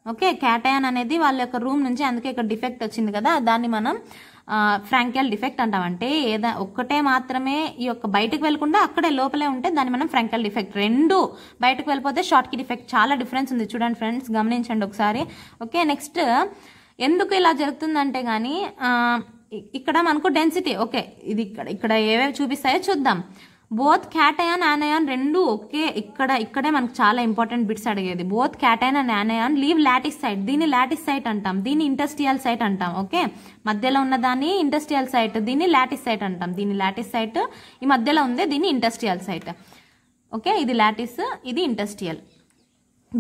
ఓకే, క్యాటయాన్ అనేది వాళ్ళ యొక్క రూమ్ నుంచి, అందుకే ఇక్కడ డిఫెక్ట్ వచ్చింది కదా, దాన్ని మనం ఫ్రాంకియల్ డిఫెక్ట్ అంటామంటే ఒక్కటే మాత్రమే ఈ యొక్క బయటకు వెళ్లకుండా అక్కడే లోపలే ఉంటే దాన్ని మనం ఫ్రాంకియల్ డిఫెక్ట్. రెండు బయటకు వెళ్ళిపోతే షార్ట్ కీ డిఫెక్ట్. చాలా డిఫరెన్స్ ఉంది చూడండి ఫ్రెండ్స్, గమనించండి ఒకసారి. ఓకే, నెక్స్ట్ ఎందుకు ఇలా జరుగుతుందంటే గానీ ఇక్కడ మనకు డెన్సిటీ. ఓకే, ఇది ఇక్కడ ఏవేవి చూపిస్తాయో చూద్దాం. బోత్ క్యాటయాన్ యానయాన్ రెండు ఒకే, ఇక్కడే మనకు చాలా ఇంపార్టెంట్ బిట్స్ అడిగేది. Both cation and anion leave lattice site. దీన్ని లాటిస్ సైట్ అంటాం, దీన్ని ఇంటర్స్టియల్ సైట్ అంటాం. ఓకే, మధ్యలో ఉన్న దాన్ని ఇంటర్స్టియల్ సైట్, దీన్ని లాటిస్ సైట్ అంటాం. దీన్ని లాటిస్ సైట్, ఈ మధ్యలో ఉంది దీన్ని ఇంటర్స్టియల్ సైట్. ఓకే, ఇది లాటిస్, ఇది interstitial.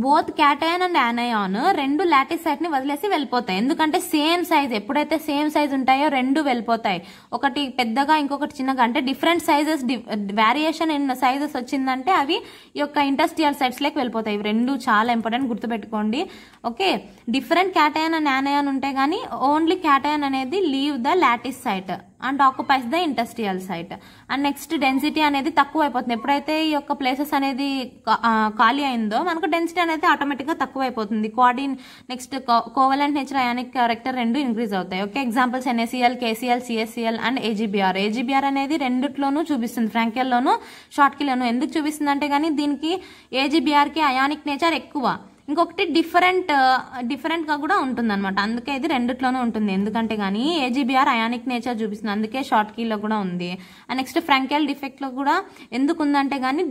Both cation and anion రెండు లాటిస్ సైట్ ని వదిలేసి వెళ్ళిపోతాయి. ఎందుకంటే సేమ్ సైజ్, ఎప్పుడైతే సేమ్ సైజ్ ఉంటాయో రెండు వెళ్ళిపోతాయి. ఒకటి పెద్దగా ఇంకొకటి చిన్నగా, అంటే different sizes, variation in sizes వచ్చిందంటే అవి ఈ యొక్క ఇంటర్స్టియల్ సైట్స్ లేకి వెళ్ళిపోతాయి. ఇవి రెండు చాలా ఇంపార్టెంట్, గుర్తుపెట్టుకోండి. Okay, different cation and anion ఉంటే గానీ ఓన్లీ క్యాటయాన్ అనేది leave the lattice site and occupies the interstitial site. And next density అనేది తక్కువ అయిపోతుంది. ఎప్పుడైతే ఈ యొక్క ప్లేసెస్ అనేది ఖాళీ అయిందో మనకు డెన్సిటీ అనేది ఆటోమేటిక్ గా తక్కువ అయిపోతుంది. Next covalent nature, ionic character రెండు ఇంక్రీజ్ అవుతాయి. Okay, examples NaCl, KCl, CaCl and AgBr అనేది రెండిట్లోనూ చూపిస్తుంది, ఫ్రాంకియల్లోను షార్ట్ కీలోను. ఎందుకు చూపిస్తుంది అంటే గానీ దీనికి AgBr కి అయానిక్ నేచర్ ఎక్కువ, ఇంకొకటి డిఫరెంట్ గా కూడా ఉంటుంది అనమాట. అందుకే ఇది రెండిట్లోనూ ఉంటుంది. ఎందుకంటే గానీ AgBr అయానిక్ నేచర్ చూపిస్తుంది, అందుకే షార్ట్ కీలో కూడా ఉంది. అండ్ నెక్స్ట్ ఫ్రాంకియల్ డిఫెక్ట్ లో కూడా ఎందుకు ఉందంటే గానీ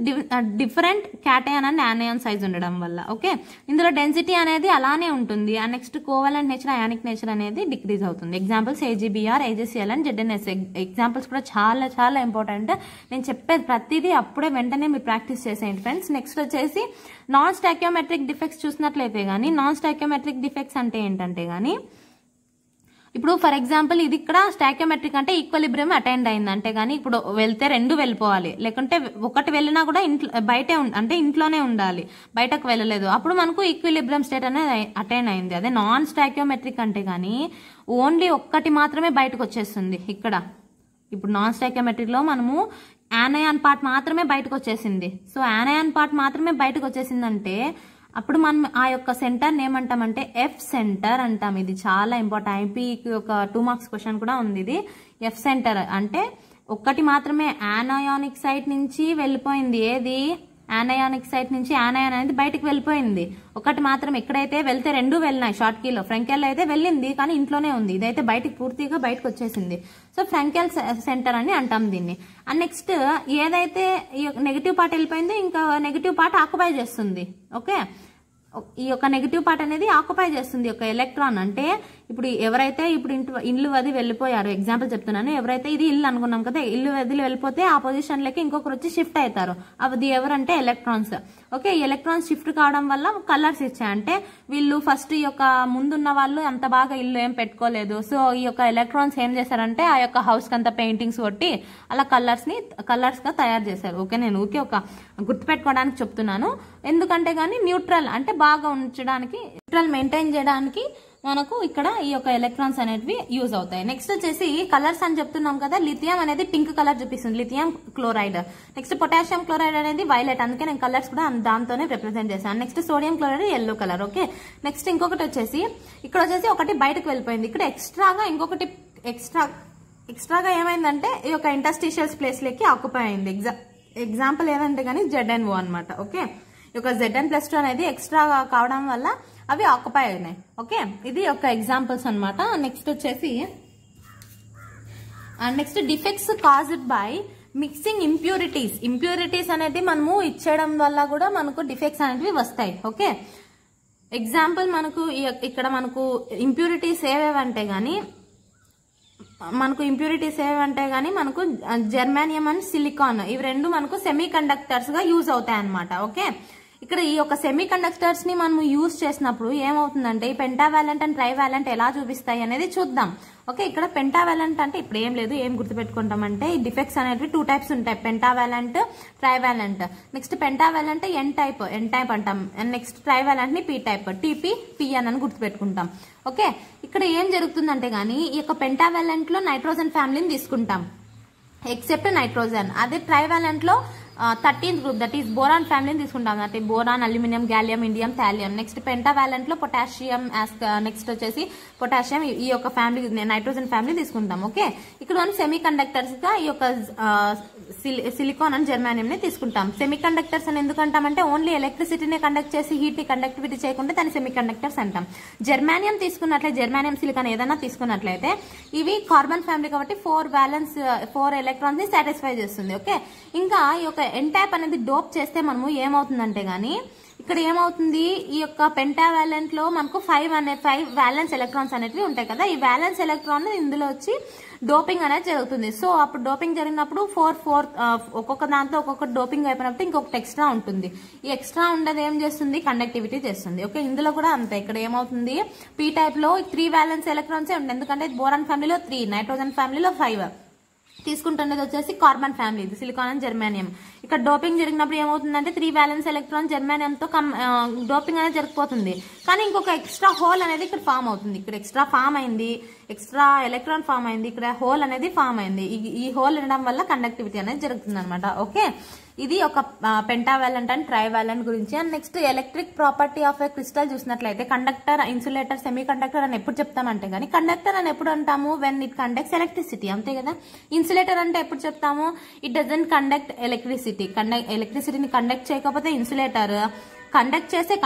డిఫరెంట్ క్యాటయాన్ అండ్ యానయాన్ సైజ్ ఉండడం వల్ల. ఓకే, ఇందులో డెన్సిటీ అనేది అలానే ఉంటుంది. And next covalent nature, ionic nature అనేది డిక్రీజ్ అవుతుంది. Examples AgBr, AgCl and ZnS. Examples కూడా చాలా చాలా ఇంపార్టెంట్. నేను చెప్పేది ప్రతిదీ అప్పుడే వెంటనే మీరు ప్రాక్టీస్ చేసేయండి ఫ్రెండ్స్. నెక్స్ట్ వచ్చేసి నాన్ స్టాక్యోమెట్రిక్ డిఫెక్ట్స్ చూసినట్లయితే గానీ, నాన్ స్టాక్యోమెట్రిక్ డిఫెక్ట్స్ అంటే ఏంటంటే గానీ, ఇప్పుడు ఫర్ ఎగ్జాంపుల్ ఇది ఇక్కడ స్టాక్యోమెట్రిక్ అంటే ఈక్వలిబ్రియం అటైండ్ అయింది అంటే గానీ, ఇప్పుడు వెళ్తే రెండు వెళ్ళిపోవాలి, లేకుంటే ఒకటి వెళ్ళినా కూడా బయటే అంటే ఇంట్లోనే ఉండాలి, బయటకు వెళ్ళలేదు, అప్పుడు మనకు ఈక్విలిబ్రియం స్టేట్ అనేది అటైండ్ అయింది. అదే నాన్ స్టాక్యోమెట్రిక్ అంటే గానీ ఓన్లీ ఒక్కటి మాత్రమే బయటకు వచ్చేస్తుంది. ఇక్కడ ఇప్పుడు నాన్ స్టాక్యోమెట్రిక్ లో మనము యానయాన్ పార్ట్ మాత్రమే బయటకు వచ్చేసింది. సో యానయాన్ పార్ట్ మాత్రమే బయటకు వచ్చేసిందంటే అప్పుడు మనం ఆ యొక్క సెంటర్ ఏమంటామంటే ఎఫ్ సెంటర్ అంటాం. ఇది చాలా ఇంపార్టెంట్, ఐపీకి ఒక 2 మార్క్స్ క్వశ్చన్ కూడా ఉంది. ఇది ఎఫ్ సెంటర్ అంటే ఒక్కటి మాత్రమే యానయానిక్ సైట్ నుంచి వెళ్ళిపోయింది. ఏది యానయానిక్ సైట్ నుంచి యానయాన్ అనేది బయటకు వెళ్ళిపోయింది. ఒకటి మాత్రం ఎక్కడైతే వెళ్తే రెండు వెళ్ళినాయి షార్ట్ కీలో. ఫ్రాంకియల్ అయితే వెళ్ళింది కానీ ఇంట్లోనే ఉంది, ఇదైతే బయటకు పూర్తిగా బయటకు వచ్చేసింది. సో ఫ్రాంకియల్ సెంటర్ అని అంటాం దీన్ని. అండ్ నెక్స్ట్ ఏదైతే నెగిటివ్ పార్ట్ వెళ్ళిపోయిందో ఇంకా నెగిటివ్ పార్ట్ ఆక్యుపై చేస్తుంది. ఓకే, ఈ యొక్క నెగిటివ్ పార్ట్ అనేది ఆక్యుపై చేస్తుంది ఒక ఎలక్ట్రాన్. అంటే ఇప్పుడు ఎవరైతే ఇల్లు వదిలి వెళ్ళిపోయారు, ఎగ్జాంపుల్ చెప్తున్నాను, ఎవరైతే ఇది ఇల్లు అనుకున్నాం కదా, ఇల్లు వదిలి వెళ్ళిపోతే ఆ పొజిషన్ లకి ఇంకొకరు వచ్చి షిఫ్ట్ అవుతారు. అది ఎవరంటే ఎలక్ట్రాన్స్. ఓకే, ఈ ఎలక్ట్రాన్స్ షిఫ్ట్ కావడం వల్ల కలర్స్ ఇచ్చాయి. అంటే వీళ్ళు ఫస్ట్ ఈ యొక్క ముందున్న వాళ్ళు అంత బాగా ఇల్లు ఏం పెట్టుకోలేదు. సో ఈ యొక్క ఎలక్ట్రాన్స్ ఏం చేశారంటే ఆ యొక్క హౌస్ కి అంతా పెయింటింగ్స్ కొట్టి అలా కలర్స్ గా తయారు చేశారు. ఓకే, నేను ఒక గుర్తుపెట్టుకోవడానికి చెప్తున్నాను. ఎందుకంటే గానీ న్యూట్రల్ అంటే బాగా ఉంచడానికి, న్యూట్రల్ మెయింటైన్ చేయడానికి మనకు ఇక్కడ ఈ యొక్క ఎలక్ట్రాన్స్ అనేవి యూజ్ అవుతాయి. నెక్స్ట్ వచ్చేసి కలర్స్ అని చెప్తున్నాం కదా, లిథియం అనేది పింక్ కలర్ చూపిస్తుంది, lithium chloride. Next potassium chloride అనేది వైలెట్, అందుకే నేను కలర్స్ కూడా దాంతోనే రిప్రజెంట్ చేశాను. Next sodium chloride yellow colour. Okay, next ఇంకొకటి వచ్చేసి ఇక్కడ వచ్చేసి ఒకటి బయటకు వెళ్ళిపోయింది. ఇక్కడ ఇంకొకటి ఎక్స్ట్రాగా ఏమైందంటే ఈ యొక్క ఇంటర్స్టిషియల్స్ ప్లేస్ లకి ఆక్యుపై అయింది. ఎగ్జాంపుల్ ఏదంటే గానీ ZnO అనమాట. ఓకే, ఈ యొక్క Zn+2 అనేది ఎక్స్ట్రా కావడం వల్ల అవి ఆక్యుపై అయినాయి. ఓకే, ఇది ఒక ఎగ్జాంపుల్స్ అనమాట. నెక్స్ట్ వచ్చేసి next defects caused by mixing impurities అనేది మనము ఇచ్చేయడం వల్ల కూడా మనకు డిఫెక్ట్స్ అనేవి వస్తాయి. ఓకే, ఎగ్జాంపుల్ మనకు ఇక్కడ మనకు ఇంప్యూరిటీస్ ఏవేవంటే గానీ మనకు జర్మానియం అండ్ సిలికాన్ ఇవి రెండు మనకు సెమీ కండక్టర్స్ గా యూజ్ అవుతాయి అన్నమాట. ఓకే, ఇక్కడ ఈ యొక్క సెమీ కండక్టర్స్ ని మనం యూజ్ చేసినప్పుడు ఏమవుతుందంటే ఈ పెంటావాలెంట్ అండ్ ట్రైవాలెంట్ ఎలా చూపిస్తాయి అనేది చూద్దాం. ఓకే, ఇక్కడ పెంటావాలెంట్ అంటే ఇప్పుడు ఏం లేదు, ఏం గుర్తుపెట్టుకుంటామంటే ఈ డిఫెక్ట్స్ అనేవి 2 టైప్స్ ఉంటాయి, pentavalent, trivalent. Next pentavalent N type అంటాం, నెక్స్ట్ ట్రైవాలెంట్ ని పి టైప్, టీపీ పిఎన్ అని గుర్తుపెట్టుకుంటాం. ఓకే, ఇక్కడ ఏం జరుగుతుందంటే గానీ ఈ యొక్క పెంటావాలెంట్ లో నైట్రోజన్ ఫ్యామిలీని తీసుకుంటాం ఎక్సెప్ట్ నైట్రోజన్. అదే ట్రైవాలెంట్ లో 13th group that is boron ఫ్యామిలీని తీసుకుంటాం, అంటే boron, aluminium, gallium, indium, thallium. Next pentavalent లో పొటాషియం, నెక్స్ట్ వచ్చేసి పొటాషియం, ఈ యొక్క ఫ్యామిలీ నైట్రోజన్ ఫ్యామిలీ తీసుకుంటాం. ఓకే, ఇక్కడ మనం సెమీ కండక్టర్స్ గా ఈ యొక్క సిలికాన్ అండ్ జర్మానియం ని తీసుకుంటాం. సెమీ కండక్టర్స్ అని ఎందుకంటామంటే ఓన్లీ ఎలక్ట్రిసిటీని కండక్ట్ చేసి హీట్ ని కండక్టివిటీ చేయకుండా దాన్ని సెమీ కండక్టర్స్ అంటాం. జర్మానియం తీసుకున్నట్లయితే, జర్మానియం, సిలికాన్ ఏదైనా తీసుకున్నట్లయితే ఇవి కార్బన్ ఫ్యామిలీ కాబట్టి 4 ఎలక్ట్రాన్స్ ని సాటిస్ఫై చేస్తుంది. ఓకే, ఇంకా ఈ యొక్క ఎన్ టైప్ అనేది డోప్ చేస్తే మనము ఏమవుతుందంటే గానీ ఇక్కడ ఏమవుతుంది, ఈ యొక్క పెంటావాలెంట్ లో మనకు 5 వ్యాలెన్స్ ఎలక్ట్రాన్స్ అనేవి ఉంటాయి కదా, ఈ వ్యాలెన్స్ ఎలక్ట్రాన్ ఇందులో వచ్చి డోపింగ్ అనేది జరుగుతుంది. సో అప్పుడు డోపింగ్ జరిగినప్పుడు 4 ఒక్కొక్క దాంట్లో ఒక్కొక్క డోపింగ్ అయిపోయినప్పుడు ఇంకొకటి ఎక్స్ట్రా ఉంటుంది. ఈ ఎక్స్ట్రా ఉండదు ఏం చేస్తుంది, కండక్టివిటీ చేస్తుంది. ఓకే, ఇందులో కూడా అంతే, ఇక్కడ ఏమవుతుంది పీ టైప్ లో 3 వ్యాలెన్స్ ఎలక్ట్రాన్సే ఉంటాయి, ఎందుకంటే బోరాన్ ఫ్యామిలీలో 3, నైట్రోజన్ ఫ్యామిలీలో 5 తీసుకుంటున్నది వచ్చేసి కార్బన్ ఫ్యామిలీ, ఇది సిలికాన్ అండ్ జర్మానియం. ఇక్కడ డోపింగ్ జరిగినప్పుడు ఏమవుతుందంటే 3 వ్యాలెన్స్ ఎలక్ట్రాన్ జర్మానియంతో డోపింగ్ అనేది జరిగిపోతుంది, కానీ ఇంకొక ఎక్స్ట్రా హోల్ అనేది ఇక్కడ ఫామ్ అవుతుంది. ఇక్కడ ఎక్స్ట్రా ఎలక్ట్రాన్ ఫామ్ అయింది, ఇక్కడ హోల్ అనేది ఫామ్ అయింది. ఈ హోల్ ఉండడం వల్ల కండక్టివిటీ అనేది జరుగుతుంది అనమాట. ఓకే, ఇది ఒక పెంటావాలెంట్ అండ్ ట్రైవాలెంట్ గురించి. And next electric property of a crystal చూసినట్లయితే కండక్టర్, ఇన్సులేటర్, సెమీ కండక్టర్ అని ఎప్పుడు చెప్తామంటే గానీ కండక్టర్ అని ఎప్పుడు అంటాము, వెన్ ఇట్ కండక్ట్స్ ఎలక్ట్రిసిటీ, అంతే కదా. ఇన్సులేటర్ అంటే ఎప్పుడు చెప్తాము, ఇట్ డజంట్ కండక్ట్ ఎలక్ట్రిసిటీ, ఎలక్ట్రిసిటీని కండక్ట్ చేయకపోతే ఇన్సులేటర్, కండక్ట్ చేసే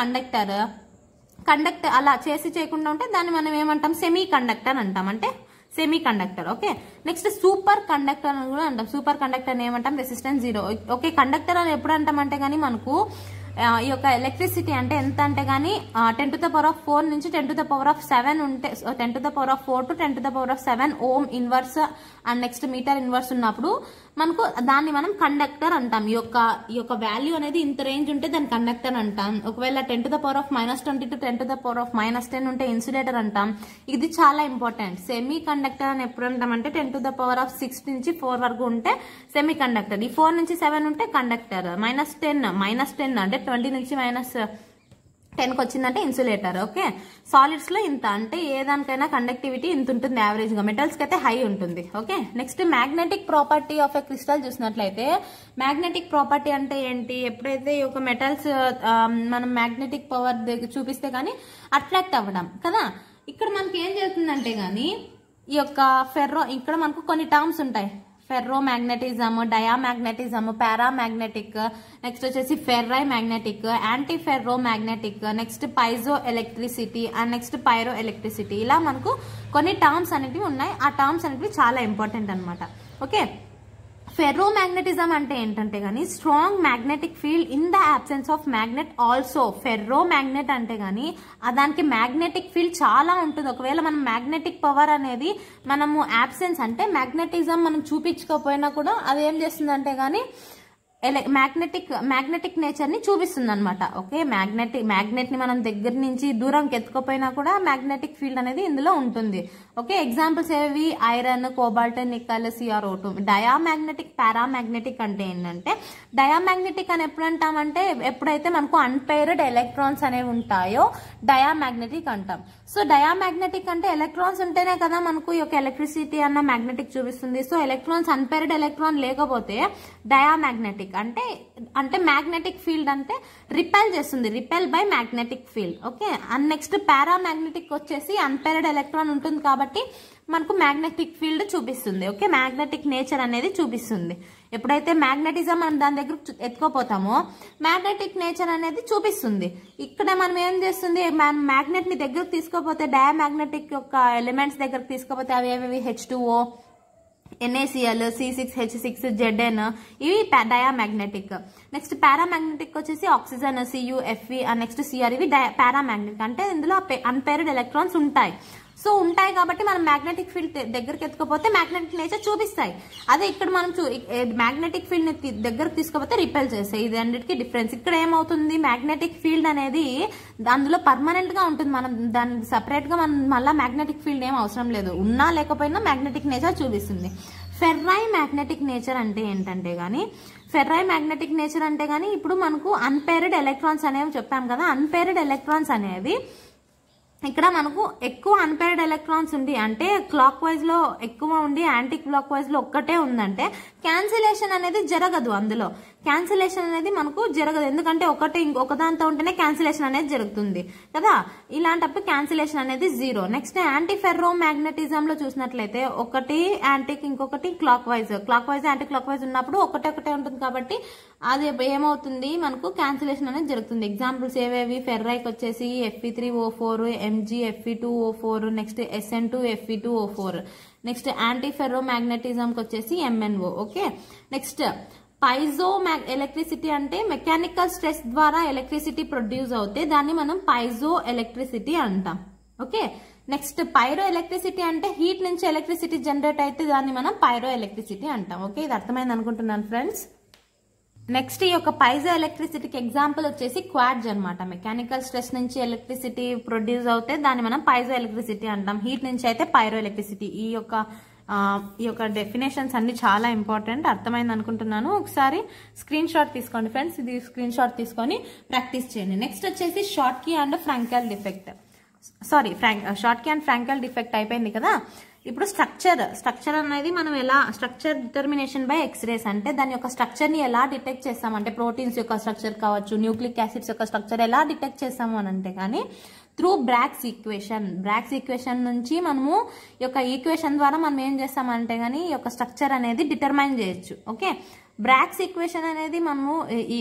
కండక్ట్ అలా చేయకుండా ఉంటే దాన్ని మనం ఏమంటాం, సెమీ కండక్టర్ అంటాం, అంటే semi conductor. Okay, next super conductor అని కూడా అంటాం. సూపర్ కండక్టర్ ఏమంటాం, రెసిస్టెన్స్ 0. ఓకే, కండక్టర్ అని ఎప్పుడు అంటామంటే గానీ మనకు ఈ యొక్క ఎలక్ట్రిసిటీ అంటే ఎంత అంటే గానీ 10⁴ నుంచి 10⁻7 ఉంటే, 10⁴ to 10⁻7 ohm inverse and next metre inverse ఉన్నప్పుడు మనకు దాన్ని మనం కండక్టర్ అంటాం. ఈ యొక్క వాల్యూ అనేది ఇంత రేంజ్ ఉంటే దాన్ని కండక్టర్ అంటాం. ఒకవేళ 10⁻20 to 10⁻10 ఉంటే ఇన్సులేటర్ అంటాం. ఇది చాలా ఇంపార్టెంట్. సెమీ కండక్టర్ అని ఎప్పుడు అంటామంటే 10⁻6 నుంచి 4 వరకు ఉంటే సెమీ కండక్టర్, ఈ 4 నుంచి 7 ఉంటే కండక్టర్, -10 అంటే 20 నుంచి -10కి వచ్చిందంటే ఇన్సులేటర్. ఓకే, సాలిడ్స్ లో ఇంత, అంటే ఏ దానికైనా కండక్టివిటీ ఇంత ఉంటుంది యావరేజ్ గా, మెటల్స్ కి అయితే హై ఉంటుంది. Okay, next magnetic property of a crystal చూసినట్లయితే మ్యాగ్నెటిక్ ప్రాపర్టీ అంటే ఏంటి, ఎప్పుడైతే ఈ యొక్క మెటల్స్ మనం మ్యాగ్నెటిక్ పవర్ చూపిస్తే గానీ అట్రాక్ట్ అవ్వడం కదా. ఇక్కడ మనకి ఏం చేస్తుందంటే గానీ ఈ యొక్క ఫెర్రో, ఇక్కడ మనకు కొన్ని టర్మ్స్ ఉంటాయి, ferromagnetism, diamagnetism, paramagnetic, next వచ్చేసి ferrimagnetic, antiferromagnetic, next piezoelectricity and next pyroelectricity. ఇలా మనకు కొన్ని టర్మ్స్ అనేవి ఉన్నాయి. ఆ టర్మ్స్ అనేవి చాలా ఇంపార్టెంట్ అనమాట. ఓకే, ఫెర్రో మ్యాగ్నెటిజం అంటే ఏంటంటే గానీ strong magnetic field in the absence of magnet also. Ferromagnet అంటే గానీ దానికి మ్యాగ్నెటిక్ ఫీల్డ్ చాలా ఉంటుంది. ఒకవేళ మనం మ్యాగ్నెటిక్ పవర్ అనేది మనము అబ్సెన్స్ అంటే మ్యాగ్నెటిజం మనం చూపించకపోయినా కూడా అది ఏం చేస్తుందంటే గానీ మ్యాగ్నెటిక్ నేచర్ ని చూపిస్తుంది అనమాట. ఓకే, మ్యాగ్నెట్ ని మనం దగ్గర నుంచి దూరంకి ఎత్తుకోపోయినా కూడా మ్యాగ్నెటిక్ ఫీల్డ్ అనేది ఇందులో ఉంటుంది. ఓకే, ఎగ్జాంపుల్స్ ఏవి, iron, cobalt, nickel, CO2. Diamagnetic, paramagnetic అంటే ఏంటంటే డయామాగ్నెటిక్ అని ఎప్పుడు అంటామంటే ఎప్పుడైతే మనకు అన్పైర్డ్ ఎలక్ట్రాన్స్ అనేవి ఉంటాయో డయామాగ్నెటిక్ అంటాం. సో డయామాగ్నెటిక్ అంటే ఎలక్ట్రాన్స్ ఉంటేనే కదా మనకు ఈ యొక్క ఎలక్ట్రిసిటీ అన్న మ్యాగ్నెటిక్ చూపిస్తుంది. సో ఎలక్ట్రాన్స్, అన్పైర్డ్ ఎలక్ట్రాన్ లేకపోతే డయామాగ్నెటిక్ అంటే మ్యాగ్నెటిక్ ఫీల్డ్ అంటే రిపెల్ చేస్తుంది, repel by magnetic field. Okay, and next paramagnetic వచ్చేసి అన్పైర్డ్ ఎలక్ట్రాన్ ఉంటుంది కాబట్టి మనకు మ్యాగ్నెటిక్ ఫీల్డ్ చూపిస్తుంది. ఓకే, మ్యాగ్నెటిక్ నేచర్ అనేది చూపిస్తుంది. ఎప్పుడైతే మ్యాగ్నెటిజం మనం దాని దగ్గర ఎత్తుకోపోతామో మ్యాగ్నెటిక్ నేచర్ అనేది చూపిస్తుంది. ఇక్కడ మనం ఏం చేస్తుంది, మ్యాగ్నెట్ ని దగ్గరకు తీసుకోపోతే డయామాగ్నెటిక్ యొక్క ఎలిమెంట్స్ దగ్గరకు తీసుకోపోతే అవి ఏవి, H2O, NaCl, C6H6, Zn ఇవి డయామాగ్నెటిక్. నెక్స్ట్ పారామాగ్నెటిక్ వచ్చేసి oxygen, Cu, Fe, next Cr ఇవి పారామాగ్నెటిక్. అంటే ఇందులో అన్పేర్డ్ ఎలక్ట్రాన్స్ ఉంటాయి. సో ఉంటాయి కాబట్టి మనం మ్యాగ్నెటిక్ ఫీల్డ్ దగ్గరికి ఎత్తుకపోతే మ్యాగ్నెటిక్ నేచర్ చూపిస్తాయి. అదే ఇక్కడ మనం మ్యాగ్నెటిక్ ఫీల్డ్ ని దగ్గరకు తీసుకపోతే రిపెల్ చేస్తాయి. ఇది అన్నిటికీ డిఫరెన్స్. ఇక్కడ ఏమవుతుంది, మ్యాగ్నెటిక్ ఫీల్డ్ అనేది అందులో పర్మనెంట్ గా ఉంటుంది. మనం దాని సపరేట్ గా మనం మళ్ళీ మ్యాగ్నెటిక్ ఫీల్డ్ ఏం అవసరం లేదు. ఉన్నా లేకపోయినా మ్యాగ్నెటిక్ నేచర్ చూపిస్తుంది. ఫెర్రై మ్యాగ్నెటిక్ నేచర్ అంటే ఏంటంటే గానీ, ఫెర్రై మ్యాగ్నెటిక్ నేచర్ అంటే గానీ ఇప్పుడు మనకు అన్పేర్డ్ ఎలక్ట్రాన్స్ అనేవి చెప్పాం కదా. అన్పేర్డ్ ఎలక్ట్రాన్స్ అనేది ఇక్కడ మనకు ఎక్కువ అన్పేర్డ్ ఎలక్ట్రాన్స్ ఉంది అంటే క్లాక్ వైజ్ లో ఎక్కువ ఉండి యాంటీ క్లాక్ వైజ్ లో ఒక్కటే ఉందంటే క్యాన్సిలేషన్ అనేది జరగదు. అందులో క్యాన్సిలేషన్ అనేది మనకు జరగదు. ఎందుకంటే ఒకటి ఇంకొక దాంతో ఉంటేనే క్యాన్సిలేషన్ అనేది జరుగుతుంది కదా. ఇలాంటప్పుడు క్యాన్సిలేషన్ అనేది 0. నెక్స్ట్ యాంటీ ఫెర్రో మ్యాగ్నెటిజం లో చూసినట్లయితే ఒకటి యాంటీకి ఇంకొకటి clock wise anti clock wise ఉన్నప్పుడు ఒకటే ఉంటుంది కాబట్టి అది ఏమవుతుంది, మనకు క్యాన్సిలేషన్ అనేది జరుగుతుంది. ఎగ్జాంపుల్స్ ఏవేవి, ఫెర్రైకి వచ్చేసి Fe3O4, MgFe2O4, next SN2Fe2O4. Next anti ferro magnetism కి వచ్చేసి MnO. Okay. Next piezo electricity అంటే మెకానికల్ స్ట్రెస్ ద్వారా ఎలక్ట్రిసిటీ ప్రొడ్యూస్ అవుతే దాన్ని మనం పైజో ఎలక్ట్రిసిటీ అంటాం. ఓకే. నెక్స్ట్ పైరో ఎలక్ట్రిసిటీ అంటే హీట్ నుంచి ఎలక్ట్రిసిటీ జనరేట్ అయితే దాన్ని మనం పైరో ఎలక్ట్రిసిటీ అంటాం. ఓకే, ఇది అర్థమైంది అనుకుంటున్నాను ఫ్రెండ్స్. నెక్స్ట్ ఈ యొక్క పైజో ఎలక్ట్రిసిటీకి ఎగ్జాంపుల్ వచ్చేసి క్వార్ట్జ్ అనమాట. మెకానికల్ స్ట్రెస్ నుంచి ఎలక్ట్రిసిటీ ప్రొడ్యూస్ అవుతే దాన్ని మనం పైజో ఎలక్ట్రిసిటీ అంటాం. హీట్ నుంచి అయితే పైరో ఎలక్ట్రిసిటీ. ఈ యొక్క డెఫినేషన్స్ అన్ని చాలా ఇంపార్టెంట్. అర్థమైంది అనుకుంటున్నాను. ఒకసారి స్క్రీన్ షాట్ తీసుకోండి ఫ్రెండ్స్. ఇది స్క్రీన్ షాట్ తీసుకొని ప్రాక్టీస్ చేయండి. నెక్స్ట్ వచ్చేసి షార్ట్కీ and Frankl defect. షార్ట్కీ and Frankl defect అయిపోయింది కదా. ఇప్పుడు స్ట్రక్చర్ అనేది మనం ఎలా స్ట్రక్చర్ డిటర్మినేషన్ బై ఎక్స్రేస్ అంటే దాని యొక్క స్ట్రక్చర్ ని ఎలా డిటెక్ట్ చేస్తామంటే ప్రోటీన్స్ యొక్క స్ట్రక్చర్ కావచ్చు, న్యూక్లిక్ యాసిడ్స్ యొక్క స్ట్రక్చర్ ఎలా డిటెక్ట్ చేస్తాము అని అంటే కానీ త్రూ బ్రాగ్స్ ఈక్వేషన్ నుంచి మనము ఈ యొక్క ఈక్వేషన్ ద్వారా మనం ఏం చేస్తామంటే కానీ ఈ యొక్క స్ట్రక్చర్ అనేది డిటర్మైన్ చేయొచ్చు. ఓకే. బ్రాగ్స్ ఈక్వేషన్ అనేది మనము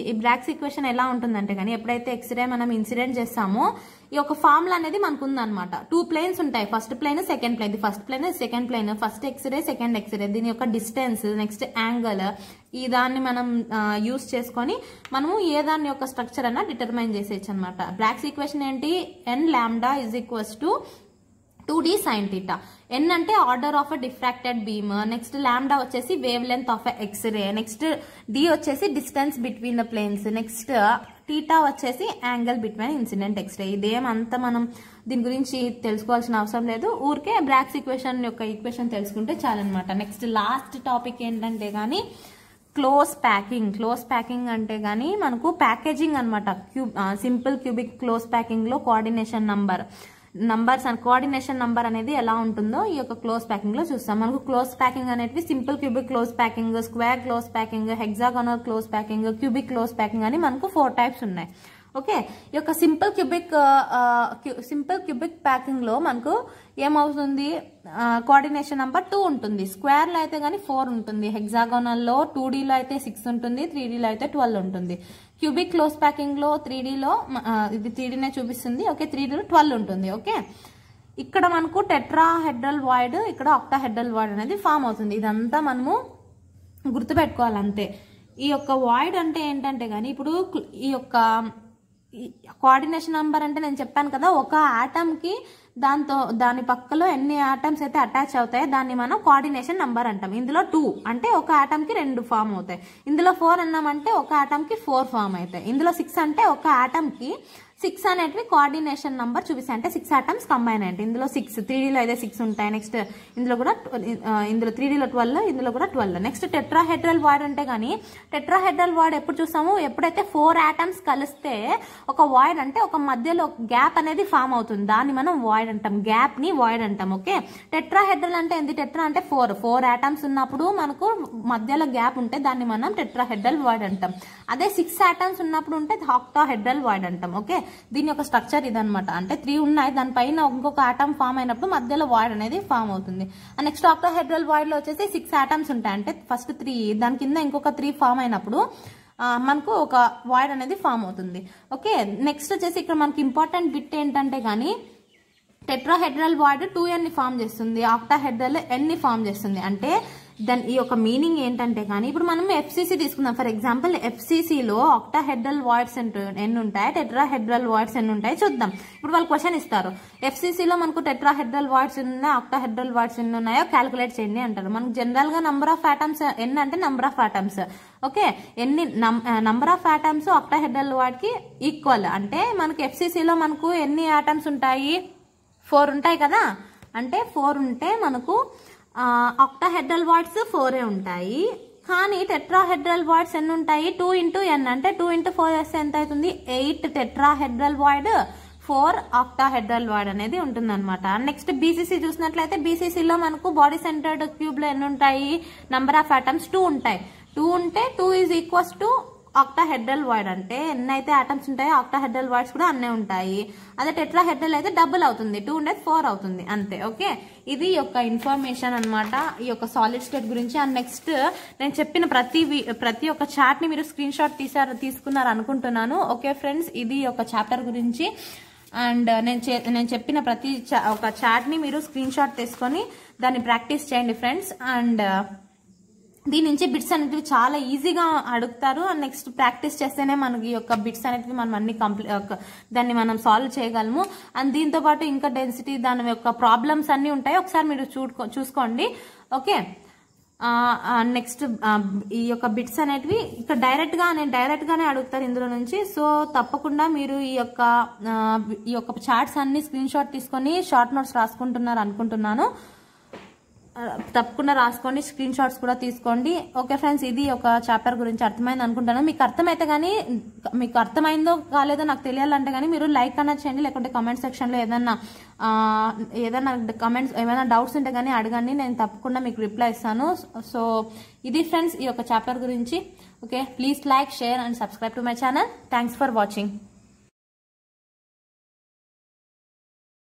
ఈ బ్రాగ్స్ ఈక్వేషన్ ఎలా ఉంటుందంటే కానీ ఎప్పుడైతే ఎక్స్రే మనం ఇన్సిడెంట్ చేస్తామో ఈ యొక్క ఫార్ములా అనేది మనకు ఉందన్నమాట. 2 ప్లేన్స్ ఉంటాయి, first plane second plane. First plane second plane, first X-ray second X-ray, దీని యొక్క డిస్టెన్స్ నెక్స్ట్ యాంగిల్ ఈ దాన్ని మనం యూస్ చేసుకొని మనము ఏ దాని యొక్క స్ట్రక్చర్ అన్న డిటర్మైన్ చేసేయచ్చు అనమాట. బ్రాగ్స్ ఈక్వేషన్ ఏంటి, n λ = 2d sin θ. n అంటే order of a diffracted beam, next lambda వచ్చేసి wavelength of X-ray, next d వచ్చేసి distance between the planes, next θ వచ్చేసి యాంగిల్ బిట్వీన్ ఇన్సిడెంట్ ఎక్స్రే. ఇదేమంత మనం దీని గురించి తెలుసుకోవాల్సిన అవసరం లేదు. ఊరికే బ్రాగ్స్ ఈక్వేషన్ యొక్క ఈక్వేషన్ తెలుసుకుంటే చాలన్నమాట. నెక్స్ట్ లాస్ట్ టాపిక్ ఏంటంటే గానీ క్లోజ్ ప్యాకింగ్ అంటే గానీ మనకు ప్యాకేజింగ్ అనమాట. సింపుల్ క్యూబిక్ క్లోజ్ ప్యాకింగ్ లో కోఆర్డినేషన్ కోఆర్డినేషన్ నంబర్ అనేది ఎలా ఉంటుందో ఈ యొక్క క్లోజ్ ప్యాకింగ్ లో చూస్తాం. మనకు క్లోజ్ ప్యాకింగ్ అనేది simple cubic close packing, square close packing, hexagonal close packing, cubic close packing అని మనకు 4 టైప్స్ ఉన్నాయి. ఓకే. ఈ యొక్క సింపుల్ క్యూబిక్ ప్యాకింగ్ లో మనకు ఏమవుతుంది, కోఆర్డినేషన్ నంబర్ 2 ఉంటుంది. స్క్వేర్ లో అయితే గానీ 4 ఉంటుంది, హెక్సాగోనల్ లో 2D లో అయితే 6 ఉంటుంది, 3D లో అయితే 12 ఉంటుంది. క్యూబిక్ క్లోజ్ ప్యాకింగ్ లో 3D లో ఇది 3Dనే చూపిస్తుంది. ఓకే, 3D లో 12 ఉంటుంది. ఓకే. ఇక్కడ మనకు టెట్రాహెడ్రల్ వాయిడ్, ఇక్కడ ఆక్టాహెడ్రల్ వాయిడ్ అనేది ఫామ్ అవుతుంది. ఇదంతా మనము గుర్తుపెట్టుకోవాలంతే. ఈ యొక్క వాయిడ్ అంటే ఏంటంటే గానీ ఇప్పుడు ఈ యొక్క కోఆర్డినేషన్ నంబర్ అంటే నేను చెప్పాను కదా, ఒక ఆటమ్ కి దాని పక్కలో ఎన్ని ఆటమ్స్ అయితే అటాచ్ అవుతాయో దాన్ని మనం కోఆర్డినేషన్ నంబర్ అంటాం. ఇందులో 2 అంటే ఒక ఆటమ్ కి 2 ఫామ్ అవుతాయి. ఇందులో 4 అన్నామంటే ఒక ఆటమ్ కి 4 ఫామ్ అవుతాయి. ఇందులో 6 అంటే ఒక ఆటమ్ కి 6 అనేటివి కోఆర్డినేషన్ నంబర్ చూపిస్తాయి. అంటే 6 ఆటమ్స్ కంబైన్ అయ్యాయి. ఇందులో 6 3Dలో అయితే 6 ఉంటాయి. నెక్స్ట్ ఇందులో 3Dలో 12, ఇందులో కూడా 12. నెక్స్ట్ టెట్రాహెడ్రల్ వాయిడ్ అంటే గానీ టెట్రాహెడ్రల్ వాయిడ్ ఎప్పుడు చూస్తాము, ఎప్పుడైతే 4 ఆటమ్స్ కలిస్తే ఒక వాయిడ్ అంటే ఒక మధ్యలో గ్యాప్ అనేది ఫామ్ అవుతుంది. దాన్ని మనం వాయిడ్ అంటాం, గ్యాప్ ని వాయిడ్ అంటాం. ఓకే. టెట్రాహెడ్రల్ అంటే ఏంటి, టెట్రా అంటే 4 ఆటమ్స్ ఉన్నప్పుడు మనకు మధ్యలో గ్యాప్ ఉంటే దాన్ని మనం టెట్రాహెడ్రల్ వాయిడ్ అంటాం. అదే 6 ఆటమ్స్ ఉన్నప్పుడు ఉంటే ఆక్టాహెడ్రల్ వాయిడ్ అంటాం. ఓకే. దీని యొక్క స్ట్రక్చర్ ఇదనమాట. అంటే 3 ఉన్నాయి, దానిపైన ఇంకొక ఆటమ్ ఫామ్ అయినప్పుడు మధ్యలో వాయిడ్ అనేది ఫామ్ అవుతుంది. నెక్స్ట్ ఆక్టాహెడ్రల్ వాయిడ్ లో వచ్చేసి 6 ఆటమ్స్ ఉంటాయి. అంటే ఫస్ట్ 3, దాని కింద ఇంకొక 3 ఫామ్ అయినప్పుడు మనకు ఒక వాయిడ్ అనేది ఫామ్ అవుతుంది. ఓకే. నెక్స్ట్ వచ్చేసి ఇక్కడ మనకి ఇంపార్టెంట్ బిట్ ఏంటంటే గానీ టెట్రాహెడ్రల్ వాయిడ్ 2n ని ఫామ్ చేస్తుంది, ఆక్టాహెడ్రల్ n ని ఫామ్ చేస్తుంది. అంటే దాని ఈ యొక్క మీనింగ్ ఏంటంటే కానీ ఇప్పుడు మనం ఎఫ్సిసి తీసుకుందాం. ఫర్ ఎగ్జాంపుల్ ఎఫ్సిసిలో ఆక్టాహెడ్రల్ వాయిడ్స్ ఎన్ని ఉంటాయి, టెట్రాహెడ్రల్ వాయిడ్స్ ఎన్ని ఉంటాయి చూద్దాం. ఇప్పుడు వాళ్ళు క్వశ్చన్ ఇస్తారు, ఎఫ్సిసిలో మనకు టెట్రాహెడ్రల్ వాయిడ్స్ ఎన్ని ఉన్నాయి, ఆక్టాహెడ్రల్ వాయిడ్స్ ఎన్ని ఉన్నాయో క్యాలిక్యులేట్ చేయండి అంటారు. మనకు జనరల్ గా నంబర్ ఆఫ్ ఆటమ్స్ ఎన్ని అంటే నంబర్ ఆఫ్ ఆటమ్స్. ఓకే, ఎన్ని number of atoms octahedral void కి ఈక్వల్. అంటే మనకు ఎఫ్సిసిలో మనకు ఎన్ని ఆటమ్స్ ఉంటాయి, 4 ఉంటాయి కదా. అంటే 4 ఉంటే మనకు ఆక్టాహెడ్రల్ వాయిడ్స్ 4 ఉంటాయి. కానీ టెట్రాహెడ్రల్ వాయిడ్స్ ఎన్ని ఉంటాయి, 2 into n. అంటే 2 into 4 వేస్తే ఎంత అవుతుంది, 8 టెట్రాహెడ్రల్ వాయిడ్, 4 ఆక్టాహెడ్రల్ వాయిడ్ అనేది ఉంటుంది అనమాట. నెక్స్ట్ బీసీసీ చూసినట్లయితే బీసీసీలో మనకు బాడీ సెంటర్డ్ క్యూబ్ లో ఎన్ని ఉంటాయి, నంబర్ ఆఫ్ ఆటమ్స్ 2 ఉంటాయి. 2 ఉంటే 2 is equals to octahedral void. అంటే ఎన్నైతే ఆటమ్స్ ఉంటాయో ఆక్టాహెడ్రల్ వాయిడ్స్ కూడా అన్నే ఉంటాయి. అదే టెట్రాహెడ్రల్ అయితే డబుల్ అవుతుంది, 2 ఉండేది 4 అవుతుంది అంతే. ఓకే, ఇది యొక్క ఇన్ఫర్మేషన్ అన్నమాట ఈ యొక్క సాలిడ్ స్టేట్ గురించి. అండ్ నెక్స్ట్ నేను చెప్పిన ప్రతి ఒక్క చార్ట్ ని మీరు స్క్రీన్ షాట్ తీసుకున్నారు అనుకుంటున్నాను. ఓకే ఫ్రెండ్స్, ఇది ఒక చాప్టర్ గురించి. అండ్ నేను చెప్పిన ప్రతి ఒక చార్ట్ ని మీరు స్క్రీన్ షాట్ తీసుకొని దాన్ని ప్రాక్టీస్ చేయండి ఫ్రెండ్స్. అండ్ దీని నుంచి బిట్స్ అనేటివి చాలా ఈజీగా అడుగుతారు. అండ్ నెక్స్ట్ ప్రాక్టీస్ చేస్తేనే మనకి యొక్క బిట్స్ అనేటివి మనం అన్ని దాన్ని మనం సాల్వ్ చేయగలము. అండ్ దీంతో పాటు ఇంకా డెన్సిటీ, దాని యొక్క ప్రాబ్లమ్స్ అన్ని ఉంటాయి, ఒకసారి మీరు చూసుకోండి. ఓకే, నెక్స్ట్ ఈ యొక్క బిట్స్ అనేటివి ఇక్కడ డైరెక్ట్ గానే అడుగుతారు ఇందులో నుంచి. సో తప్పకుండా మీరు ఈ యొక్క చార్ట్స్ అన్ని స్క్రీన్ షాట్ తీసుకొని షార్ట్ నోట్స్ రాసుకుంటున్నారు అనుకుంటున్నాను. తప్పకుండా రాసుకోండి, స్క్రీన్ షాట్స్ కూడా తీసుకోండి. ఓకే ఫ్రెండ్స్, ఇది ఒక చాప్టర్ గురించి అర్థమైంది అనుకుంటాను. మీకు అర్థమైతే కానీ, మీకు అర్థమైందో కాలేదో నాకు తెలియాలంటే కానీ మీరు లైక్ అన్నా చేయండి, లేకుంటే కామెంట్ సెక్షన్ లో ఏదైనా కామెంట్స్ ఏమైనా డౌట్స్ ఉంటే కానీ అడగండి, నేను తప్పకుండా మీకు రిప్లై ఇస్తాను. సో ఇది ఫ్రెండ్స్ ఈ యొక్క చాప్టర్ గురించి. Okay, please like, share and subscribe to my channel. Thanks for watching.